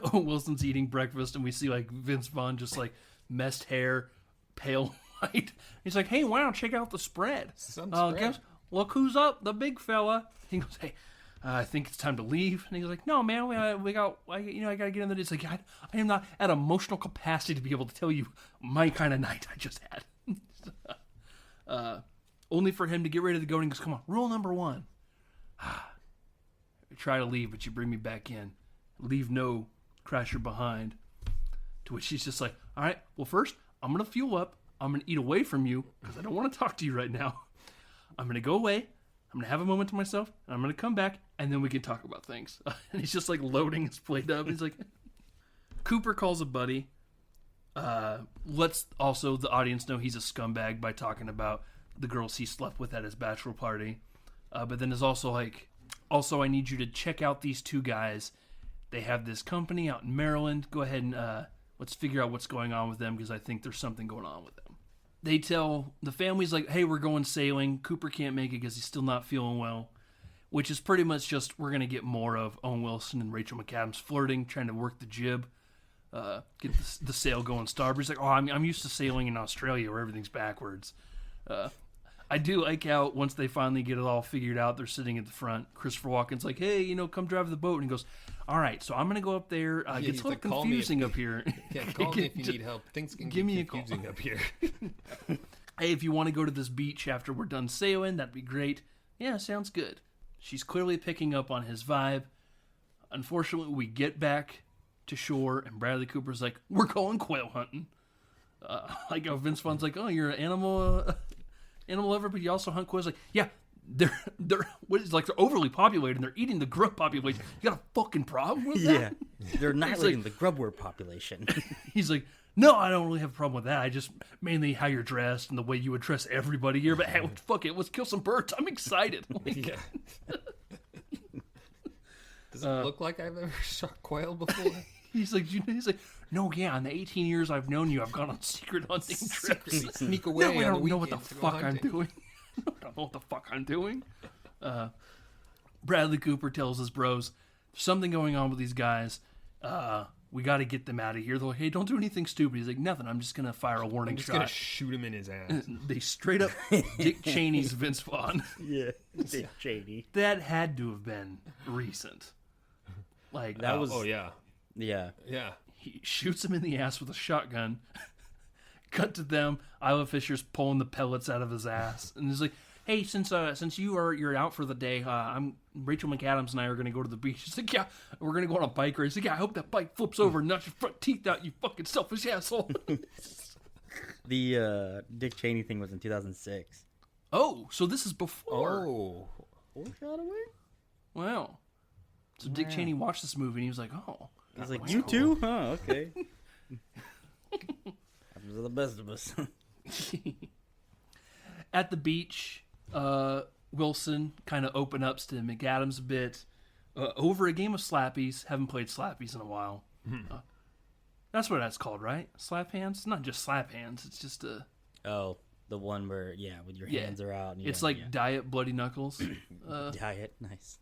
Owen Wilson's eating breakfast, and we see like Vince Vaughn just like messed hair, pale white. He's like, "Hey, wow, check out the spread. Guess, look who's up, the big fella." He goes, "Hey, I think it's time to leave." And he's like, "No, man, I got to get in there." It's like, I am not at emotional capacity to be able to tell you my kind of night I just had. Only for him to get ready to go and he goes, "Come on, rule number 1. I try to leave, but you bring me back in. Leave no crasher behind." To which she's just like, "All right, well, first, I'm going to fuel up. I'm going to eat away from you because I don't want to talk to you right now. I'm going to go away. I'm going to have a moment to myself. And I'm going to come back, and then we can talk about things." And he's just like loading his plate up. He's like, Cooper calls a buddy. Lets also the audience know he's a scumbag by talking about the girls he slept with at his bachelor party. But then is also like, also, I need you to check out these 2 guys. They have this company out in Maryland. Go ahead and let's figure out what's going on with them because I think there's something going on with them. They tell the family's like, "Hey, we're going sailing." Cooper can't make it because he's still not feeling well, which is pretty much just we're going to get more of Owen Wilson and Rachel McAdams flirting, trying to work the jib, get the sail going starboard. He's like, "Oh, I'm used to sailing in Australia where everything's backwards." I do like how once they finally get it all figured out, they're sitting at the front. Christopher Walken's like, "Hey, come drive the boat." And he goes, "All right, so I'm going to go up there. It gets a little confusing up here." Yeah, call me if you need help. Things can get confusing up here. hey, if you want to go to this beach after we're done sailing, that'd be great. Yeah, sounds good. She's clearly picking up on his vibe. Unfortunately, we get back to shore, and Bradley Cooper's like, we're going quail hunting. Like how Vince Vaughn's like, oh, you're an animal lover, but you also hunt quails. Like, yeah, they're overly populated, and they're eating the grub population. You got a fucking problem with that? Yeah, they're annihilating the grubworm population. He's like, no, I don't really have a problem with that. I just mainly how you're dressed and the way you address everybody here. But hey, fuck it, let's kill some birds. I'm excited. Yeah. Does it look like I've ever shot quail before? He's like, no, yeah. In the 18 years I've known you, I've gone on secret hunting trips. Sneak away. No, I on don't the know what the weekends to go fuck I'm hunting. doing. I don't know what the fuck I'm doing. Bradley Cooper tells his bros, there's something going on with these guys. We got to get them out of here. They're like, hey, don't do anything stupid. He's like, nothing. I'm just going to fire a warning I'm just shot. gonna shoot him in his ass. They straight up Dick Cheney's Vince Vaughn. Yeah, Dick Cheney. That had to have been recent. Like, That was. Oh yeah, Yeah. yeah. he shoots him in the ass with a shotgun. Cut to them. Isla Fisher's pulling the pellets out of his ass, and he's like, "Hey, since you're out for the day, I'm Rachel McAdams and I are gonna go to the beach." He's like, "Yeah, we're gonna go on a bike race." He's like, "Yeah, I hope that bike flips over and knocks your front teeth out, you fucking selfish asshole." The Dick Cheney thing was in 2006. Oh, so this is before. Oh, Foreshadowing? Wow. So Dick Cheney watched this movie and he was like, "Oh." He's like, that's you cool." too? Huh, okay. Happens to the best of us. At the beach, Wilson kind of open ups to McAdams a bit over a game of slappies. Haven't played slappies in a while. That's what that's called, right? Slap hands? It's not just slap hands. It's just a... Oh, the one where, yeah, with your hands are out. And It's yeah, like yeah. Diet Bloody Knuckles. Diet, nice.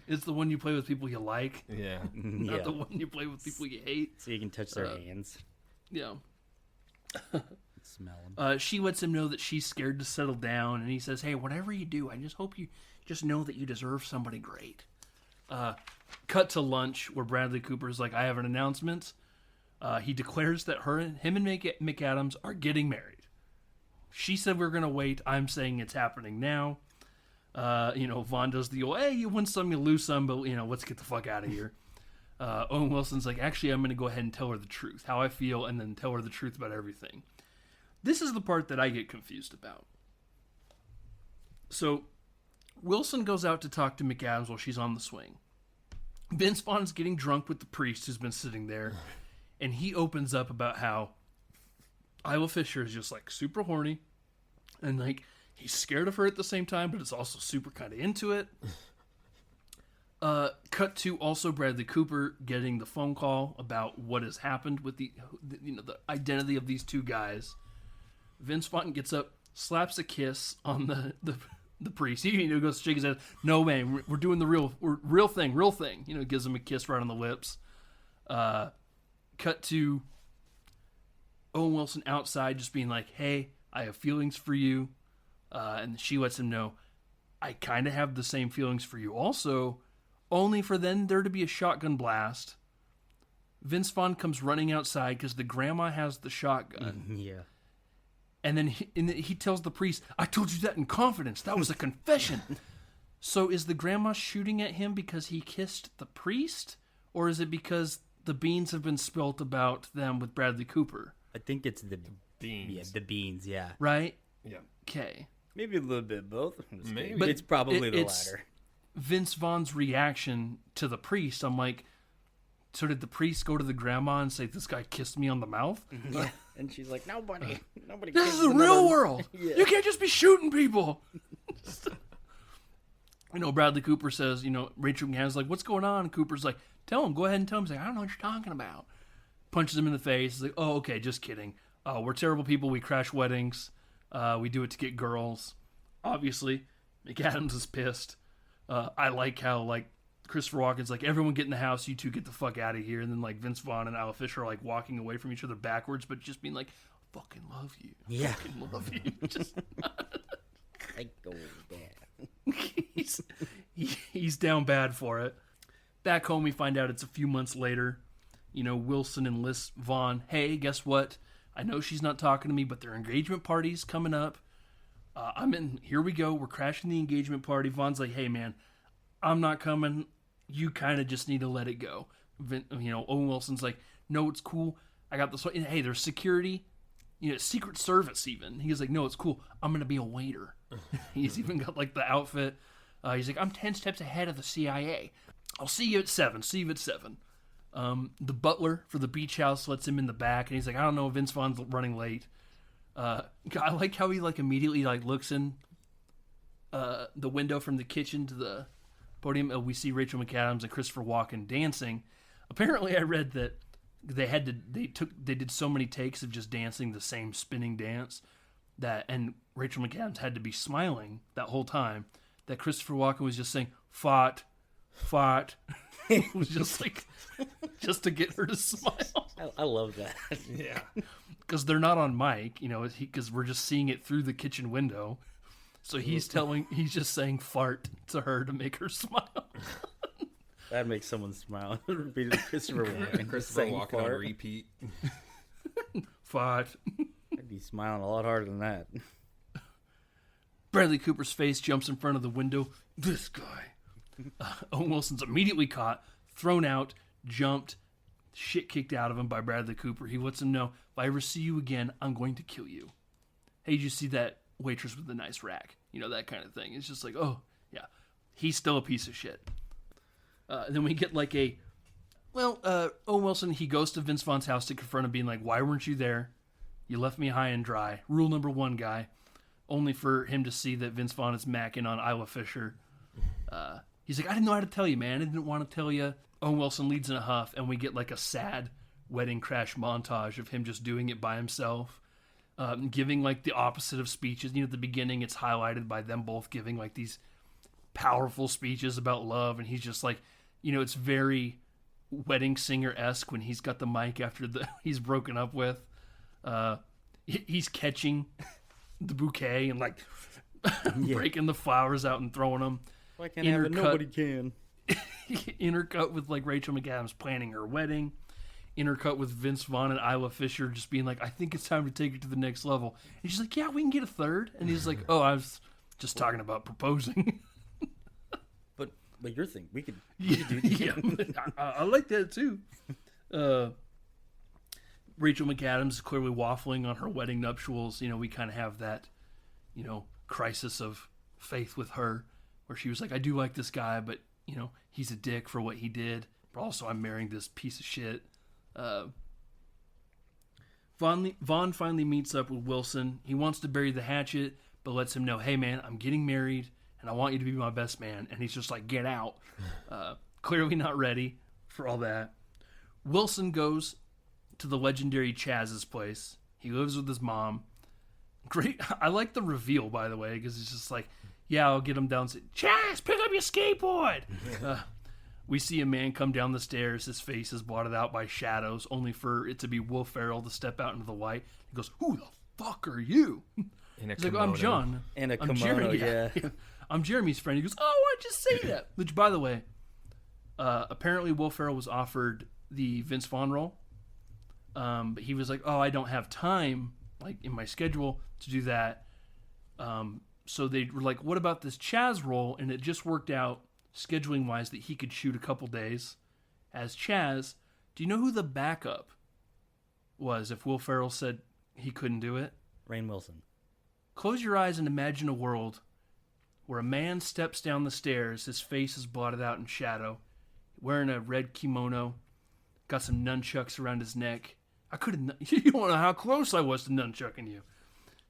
It's the one you play with people you like, yeah. not Yeah, the one you play with people you hate. so you can touch their hands. Yeah. Smell them. She lets him know that she's scared to settle down, and he says, "Hey, whatever you do, I just hope you just know that you deserve somebody great." Cut to lunch, where Bradley Cooper's like, "I have an announcement." He declares that him and McAdams are getting married. She said we're gonna wait. I'm saying it's happening now. Vaughn does the old, "Hey, you win some, you lose some, but let's get the fuck out of here." Owen Wilson's like, "Actually, I'm gonna go ahead and tell her the truth, how I feel, and then tell her the truth about everything." This is the part that I get confused about. So, Wilson goes out to talk to McAdams while she's on the swing. Vince Vaughn is getting drunk with the priest who's been sitting there, and he opens up about how Isla Fisher is just like super horny, and like he's scared of her at the same time, but is also super kind of into it. Cut to also Bradley Cooper getting the phone call about what has happened with the identity of these two guys. Vince Vaughn gets up, slaps a kiss on the priest. He goes to shake his head. "No, man, we're doing the real thing. Gives him a kiss right on the lips. Cut to Owen Wilson outside, just being like, "Hey, I have feelings for you," and she lets him know, "I kind of have the same feelings for you, also." Only for then there to be a shotgun blast. Vince Vaughn comes running outside because the grandma has the shotgun. Yeah. And then he tells the priest, "I told you that in confidence. That was a confession." So is the grandma shooting at him because he kissed the priest? Or is it because the beans have been spilt about them with Bradley Cooper? I think it's the Beans. Yeah, the beans, yeah. Right? Yeah. Okay. Maybe a little bit of both. Maybe. But it's probably the it's latter. Vince Vaughn's reaction to the priest. I'm like, so did the priest go to the grandma and say, "This guy kissed me on the mouth"? Yeah. And she's like, nobody This kisses is the real another-" world. Yeah. You can't just be shooting people. Bradley Cooper says, Rachel McAdams like, "What's going on?" And Cooper's like, "Tell him. Go ahead and tell him." He's like, "I don't know what you're talking about." Punches him in the face. He's like, "Oh, okay, just kidding. We're terrible people. We crash weddings. We do it to get girls." Obviously, McAdams is pissed. I like how, Christopher Walken's like, "Everyone get in the house. You two get the fuck out of here." And then, Vince Vaughn and Isla Fisher are, walking away from each other backwards, but just being like, "Fucking love you. Yeah. Fucking love you." Just... I go down. he's down bad for it. Back home, we find out it's a few months later. Wilson enlists Vaughn. "Hey, guess what? I know she's not talking to me, but their engagement party's coming up. I'm in. Here we go. We're crashing the engagement party. Vaughn's like, hey, man, I'm not coming. You kind of just need to let it go. Owen Wilson's like, no, it's cool. I got this. Hey, there's security. Secret Service even. He's like, no, it's cool. I'm going to be a waiter. He's even got like the outfit. He's like, I'm 10 steps ahead of the CIA. I'll see you at 7. See you at 7. The butler for the beach house lets him in the back, and he's like, I don't know, Vince Vaughn's running late. I like how he like immediately like looks in the window from the kitchen to the podium. We see Rachel McAdams and Christopher Walken dancing. Apparently, I read that they did so many takes of just dancing the same spinning dance and Rachel McAdams had to be smiling that whole time, that Christopher Walken was just saying fought. It was just like just to get her to smile. I love that. Yeah, because they're not on mic, because we're just seeing it through the kitchen window. So he's just saying fart to her to make her smile. That makes someone smile. Repeated Christopher Walken. Christopher Walken on repeat. Fart. I'd be smiling a lot harder than that. Bradley Cooper's face jumps in front of the window. This guy. Owen Wilson's immediately caught, thrown out, jumped, shit kicked out of him by Bradley Cooper. He lets him know, if I ever see you again, I'm going to kill you. Hey, did you see that waitress with the nice rack? That kind of thing. It's just like, oh, yeah. He's still a piece of shit. Then we get like Owen Wilson, he goes to Vince Vaughn's house to confront him, being like, why weren't you there? You left me high and dry. Rule number 1, guy. Only for him to see that Vince Vaughn is macking on Isla Fisher. He's like, I didn't know how to tell you, man. I didn't want to tell you. Owen Wilson leads in a huff, and we get like a sad wedding crash montage of him just doing it by himself, giving like the opposite of speeches. At the beginning, it's highlighted by them both giving like these powerful speeches about love, and he's just like, it's very wedding singer-esque when he's got the mic after he's broken up with. He's catching the bouquet and like breaking the flowers out and throwing them. If I can't have it, nobody can. Intercut with like Rachel McAdams planning her wedding. Intercut with Vince Vaughn and Isla Fisher just being like, I think it's time to take it to the next level. And she's like, yeah, we can get a third. And he's like, oh, I was just talking about proposing. But your thing, we could do that. Yeah, I like that too. Rachel McAdams is clearly waffling on her wedding nuptials. We kind of have that, crisis of faith with her, where she was like, I do like this guy, but, he's a dick for what he did. But also, I'm marrying this piece of shit. Vaughn finally meets up with Wilson. He wants to bury the hatchet, but lets him know, hey, man, I'm getting married, and I want you to be my best man. And he's just like, get out. Clearly not ready for all that. Wilson goes to the legendary Chaz's place. He lives with his mom. Great. I like the reveal, by the way, because it's just like, yeah, I'll get him down. Chaz, pick up your skateboard. We see a man come down the stairs. His face is blotted out by shadows, only for it to be Will Ferrell to step out into the light. He goes, who the fuck are you? He's like, I'm John. In a I'm kimono, Jeremy. yeah. I'm Jeremy's friend. He goes, oh, why'd you say that? Which, by the way, apparently Will Ferrell was offered the Vince Vaughn role. But he was like, oh, I don't have time, like, in my schedule to do that. So they were like, what about this Chaz role? And it just worked out, scheduling-wise, that he could shoot a couple days as Chaz. Do you know who the backup was if Will Ferrell said he couldn't do it? Rainn Wilson. Close your eyes and imagine a world where a man steps down the stairs, his face is blotted out in shadow, wearing a red kimono, got some nunchucks around his neck. You don't know how close I was to nunchucking you.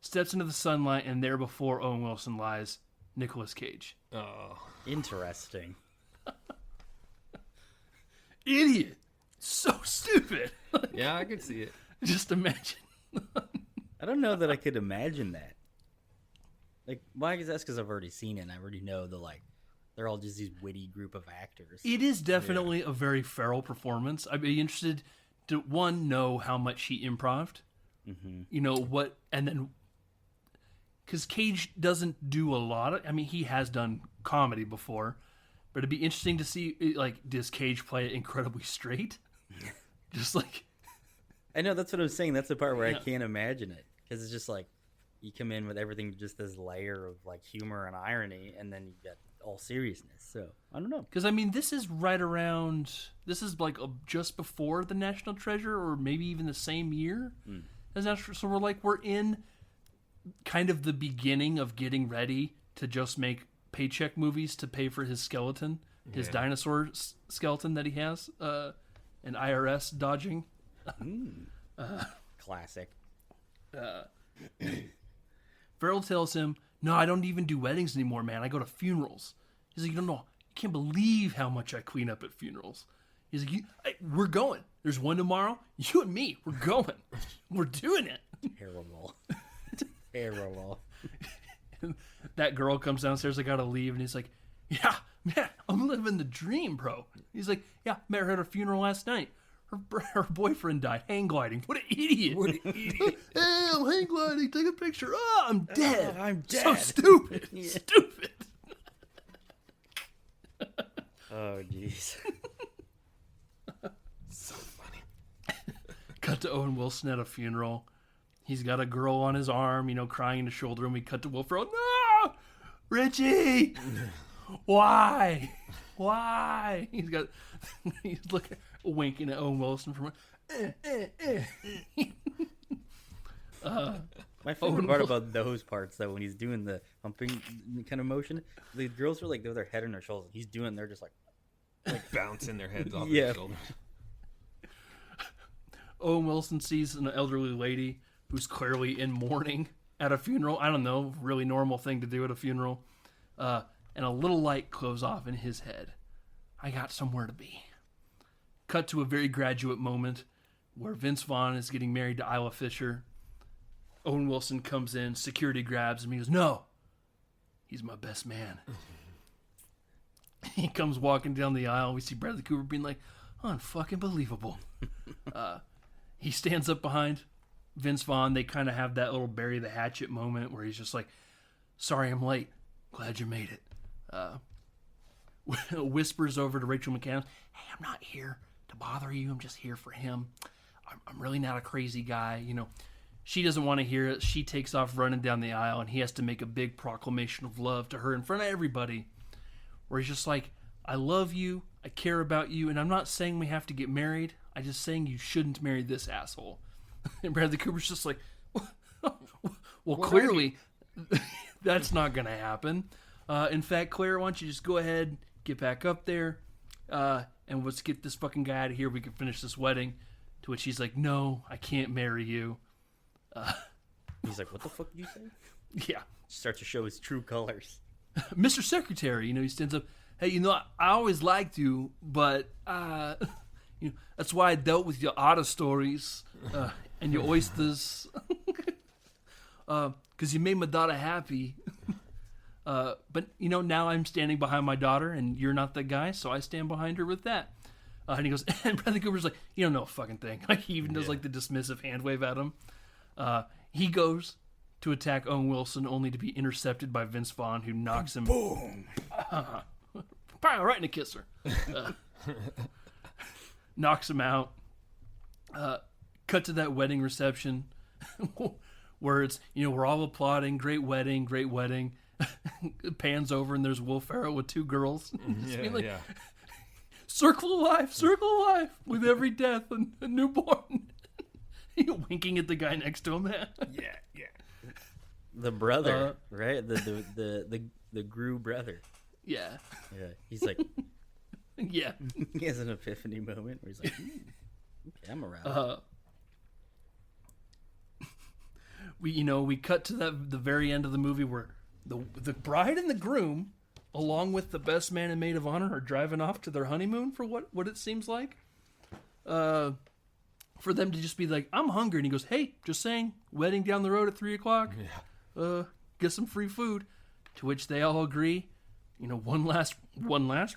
Steps into the sunlight, and there before Owen Wilson lies Nicolas Cage. Oh, Interesting. Idiot. So stupid. yeah, I could see it. Just imagine. I don't know that I could imagine that. Like, well, I guess that's because I've already seen it, and I already know they're all just these witty group of actors. It is definitely a very Ferrell performance. I'd be interested to, one, know how much he improv'd. Mm-hmm. And then, because Cage doesn't do a lot of, he has done comedy before, but it'd be interesting to see, like, does Cage play it incredibly straight? Just like, I know, that's what I was saying. That's the part where I Yeah. can't imagine it. Because it's just like, you come in with everything, just this layer of like humor and irony, and then you get all seriousness. So, I don't know. Because, I mean, this is right around, this is like just before the National Treasure, or maybe even the same year as National. So we're in kind of the beginning of getting ready to just make paycheck movies to pay for his skeleton, his dinosaur skeleton that he has, an IRS dodging. Classic. Farrell tells him, "No, I don't even do weddings anymore, man. I go to funerals." He's like, "You don't know. You can't believe how much I clean up at funerals." He's like, "We're going. There's one tomorrow. You and me, we're going. We're doing it." Terrible. Terrible. And that girl comes downstairs. I gotta leave, and he's like, "Yeah, man, I'm living the dream, bro." He's like, "Yeah, met her at her funeral last night. Her boyfriend died hang gliding. What an idiot! What an idiot. Hey, I'm hang gliding. Take a picture. Oh, I'm dead. I'm dead. So stupid. Stupid." Oh, jeez. So funny. Cut to Owen Wilson at a funeral. He's got a girl on his arm, crying in his shoulder, and we cut to Will Ferrell. "No! Richie! Why? Why?" He's looking, winking at Owen Wilson from My favorite part about those parts, though, when he's doing the humping kind of motion, the girls are like, with their head on their shoulders. He's doing, they're just like Bouncing their heads off Yeah. their shoulders. Owen Wilson sees an elderly lady who's clearly in mourning at a funeral. I don't know, really normal thing to do at a funeral. And a little light goes off in his head. I got somewhere to be. Cut to a very graduate moment where Vince Vaughn is getting married to Isla Fisher. Owen Wilson comes in, security grabs him. He goes, "No, he's my best man." He comes walking down the aisle. We see Bradley Cooper being like, "Unfucking believable." He stands up behind Vince Vaughn. They kind of have that little bury the hatchet moment where he's just like, "Sorry I'm late. Glad you made it." Whispers over to Rachel McAdams, "Hey, I'm not here to bother you. I'm just here for him. I'm really not a crazy guy." She doesn't want to hear it. She takes off running down the aisle, and he has to make a big proclamation of love to her in front of everybody, where he's just like, "I love you. I care about you. And I'm not saying we have to get married. I'm just saying you shouldn't marry this asshole." And Bradley Cooper's just like, "Well, clearly that's not going to happen. In fact, Claire, why don't you just go ahead, get back up there, and let's get this fucking guy out of here. We can finish this wedding." To which he's like, "No, I can't marry you." He's like, "What the fuck did you say?" Yeah. Starts to show his true colors. "Mr. Secretary," he stands up. "Hey, I always liked you, but that's why I dealt with your otter stories and your oysters, because you made my daughter happy. But now I'm standing behind my daughter, and you're not the guy, so I stand behind her with that." And he goes, and Bradley Cooper's like, "You don't know a fucking thing." Like, he even does like the dismissive hand wave at him. He goes to attack Owen Wilson, only to be intercepted by Vince Vaughn, who knocks him. Boom. Right in the kisser. Knocks him out. Cut to that wedding reception where it's, we're all applauding. Great wedding, great wedding. Pans over and there's Will Ferrell with two girls. Just being like, circle of life with every death and a newborn. Winking at the guy next to him. Yeah. The brother, right? The Gru brother. Yeah. Yeah. He's like, Yeah. he has an epiphany moment where he's like, okay, I'm around. We cut to the very end of the movie where the bride and the groom, along with the best man and maid of honor, are driving off to their honeymoon for what it seems like. For them to just be like, "I'm hungry," and he goes, "Hey, just saying, wedding down the road at 3:00. Get some free food." To which they all agree. One last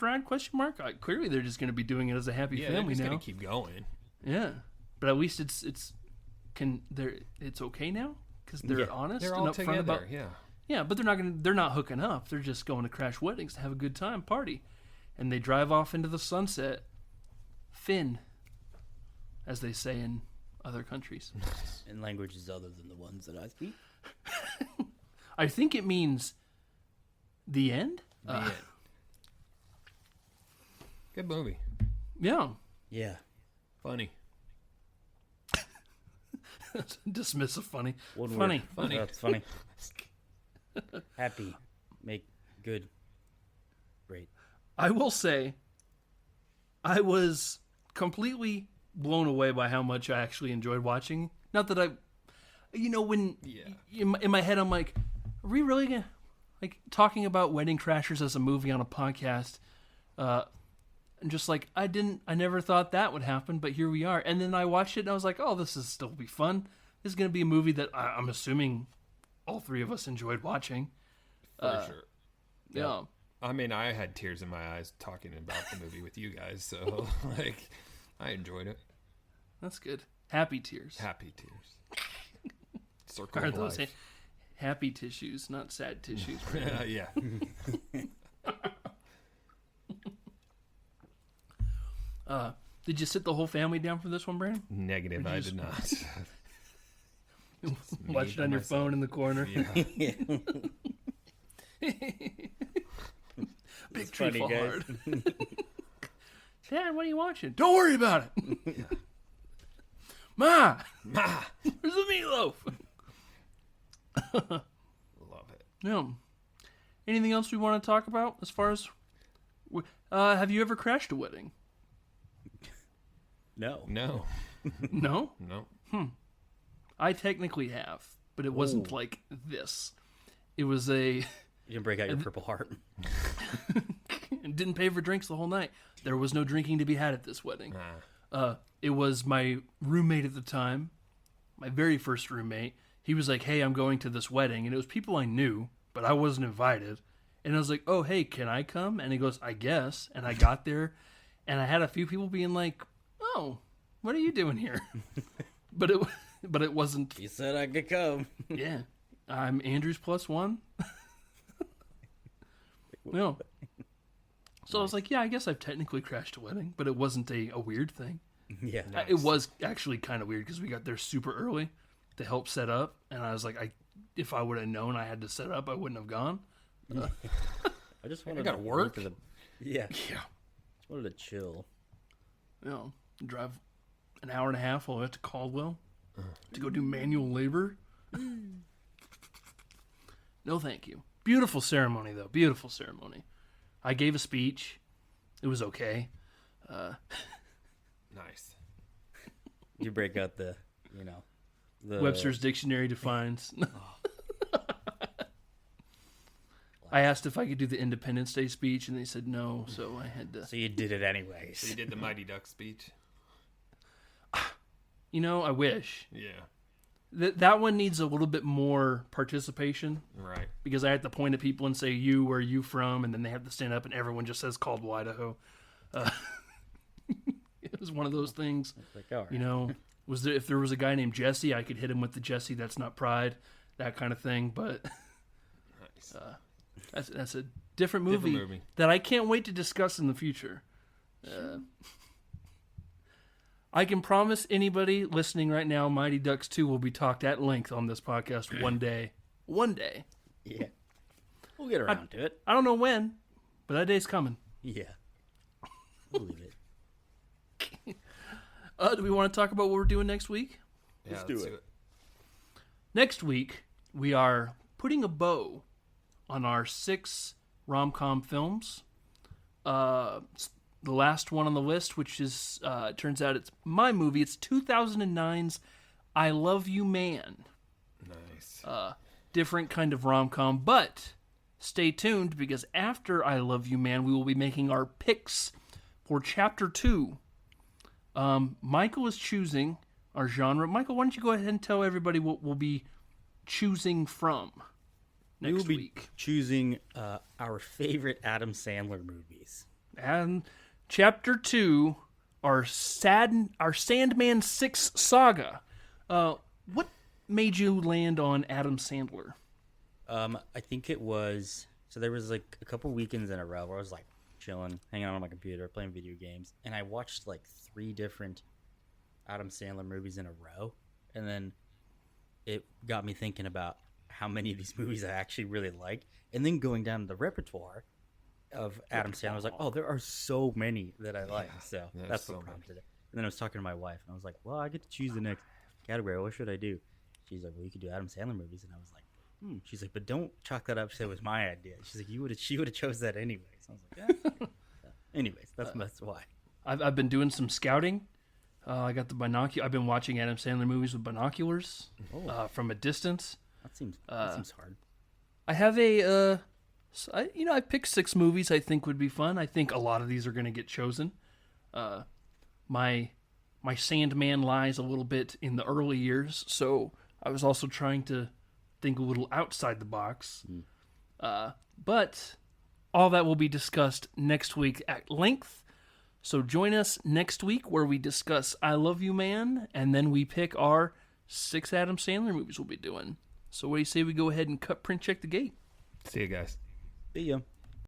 ride? Question mark. Clearly, they're just going to be doing it as a happy family they're just now. gonna keep going. Yeah, but at least it's okay now because they're honest They're and all upfront together. about. Yeah. Yeah, but they're not hooking up. They're just going to crash weddings to have a good time, party. And they drive off into the sunset. Finn, as they say in other countries. In languages other than the ones that I speak. I think it means the end. The end. Good movie. Yeah. Yeah. Funny. Dismissive funny. One Funny. word. Funny. That's funny. Happy. Make good. Great. I will say, I was completely blown away by how much I actually enjoyed watching. Not that when in my head I'm like, are we really gonna talking about Wedding Crashers as a movie on a podcast? And just like I never thought that would happen, but here we are. And then I watched it and I was like, oh, this is still be fun. This is gonna be a movie that I'm assuming all three of us enjoyed watching. For sure. Yeah. I mean, I had tears in my eyes talking about the movie with you guys, so I enjoyed it. That's good. Happy tears. Happy tears. Circle Are of those life. happy tissues, not sad tissues? Yeah. Did you sit the whole family down for this one, Brandon? Negative. I did not. Watch it on your phone in the corner. Yeah. Big tree funny, fall guys. hard. Dad, what are you watching? Don't worry about it. Ma, where's the meatloaf? Love it. Yeah. Anything else we want to talk about as far as... have you ever crashed a wedding? No. No. No? No. I technically have, but it wasn't like this. It was a... You didn't break out your Purple Heart. and didn't pay for drinks the whole night. There was no drinking to be had at this wedding. It was my roommate at the time, my very first roommate. He was like, hey, I'm going to this wedding. And it was people I knew, but I wasn't invited. And I was like, oh, hey, can I come? And he goes, I guess. And I got there, and I had a few people being like, oh, what are you doing here? but it wasn't. You said I could come. Yeah. I'm Andrew's plus one. No. So I was like, yeah, I guess I've technically crashed a wedding, but it wasn't a weird thing. Yeah. Nice. It was actually kind of weird because we got there super early to help set up, and I was like, if I would have known I had to set up, I wouldn't have gone. I just wanted gotta to work. For the... Yeah. Yeah. Just wanted to chill. Drive an hour and a half all the way up to Caldwell to go do manual labor. No, thank you. Beautiful ceremony, though. Beautiful ceremony. I gave a speech. It was okay. Nice. You break out the Webster's Dictionary defines. I asked if I could do the Independence Day speech, and they said no, so I had to. So you did it anyways. So you did the Mighty Duck speech? I wish. Yeah. That one needs a little bit more participation. Right. Because I have to point at people and say, you, where are you from? And then they have to stand up, and everyone just says Caldwell, Idaho. It was one of those things. Like, all right. If there was a guy named Jesse, I could hit him with the Jesse, that's not pride, that kind of thing. But Nice. that's a different movie, Different movie that I can't wait to discuss in the future. I can promise anybody listening right now, Mighty Ducks 2 will be talked at length on this podcast one day. One day. Yeah. We'll get around to it. I don't know when, but that day's coming. Yeah. Believe it. Do we want to talk about what we're doing next week? Yeah, Let's do it. Next week, we are putting a bow on our 6 rom-com films. The last one on the list, which is, turns out it's my movie. It's 2009's I Love You Man. Nice. Different kind of rom-com, but stay tuned because after I Love You Man, we will be making our picks for Chapter 2. Michael is choosing our genre. Michael, why don't you go ahead and tell everybody what we'll be choosing from We will next be week. choosing our favorite Adam Sandler movies. And Chapter 2, our Sandman 6 saga. What made you land on Adam Sandler? I think it was... So there was like a couple weekends in a row where I was like chilling, hanging out on my computer, playing video games. And I watched like 3 different Adam Sandler movies in a row, and then it got me thinking about how many of these movies I actually really like, and then going down the repertoire of Adam Sandler, I was like, oh, there are so many that I like. So that's what prompted it. And then I was talking to my wife, and I was like, well, I get to choose the next category. What should I do? She's like, well, you could do Adam Sandler movies. And I was like, She's like, but don't chalk that up. Say it was my idea. She's like, she would have chose that anyways. I was like, yeah. Anyways, that's why. I've been doing some scouting. I got the binocular. I've been watching Adam Sandler movies with binoculars from a distance. That seems hard. I have I picked 6 movies I think would be fun. I think a lot of these are going to get chosen. My Sandman lies a little bit in the early years, so I was also trying to think a little outside the box. But all that will be discussed next week at length. So join us next week where we discuss I Love You Man, and then we pick our 6 Adam Sandler movies we'll be doing. So what do you say we go ahead and cut, print, check the gate? See you guys. See ya.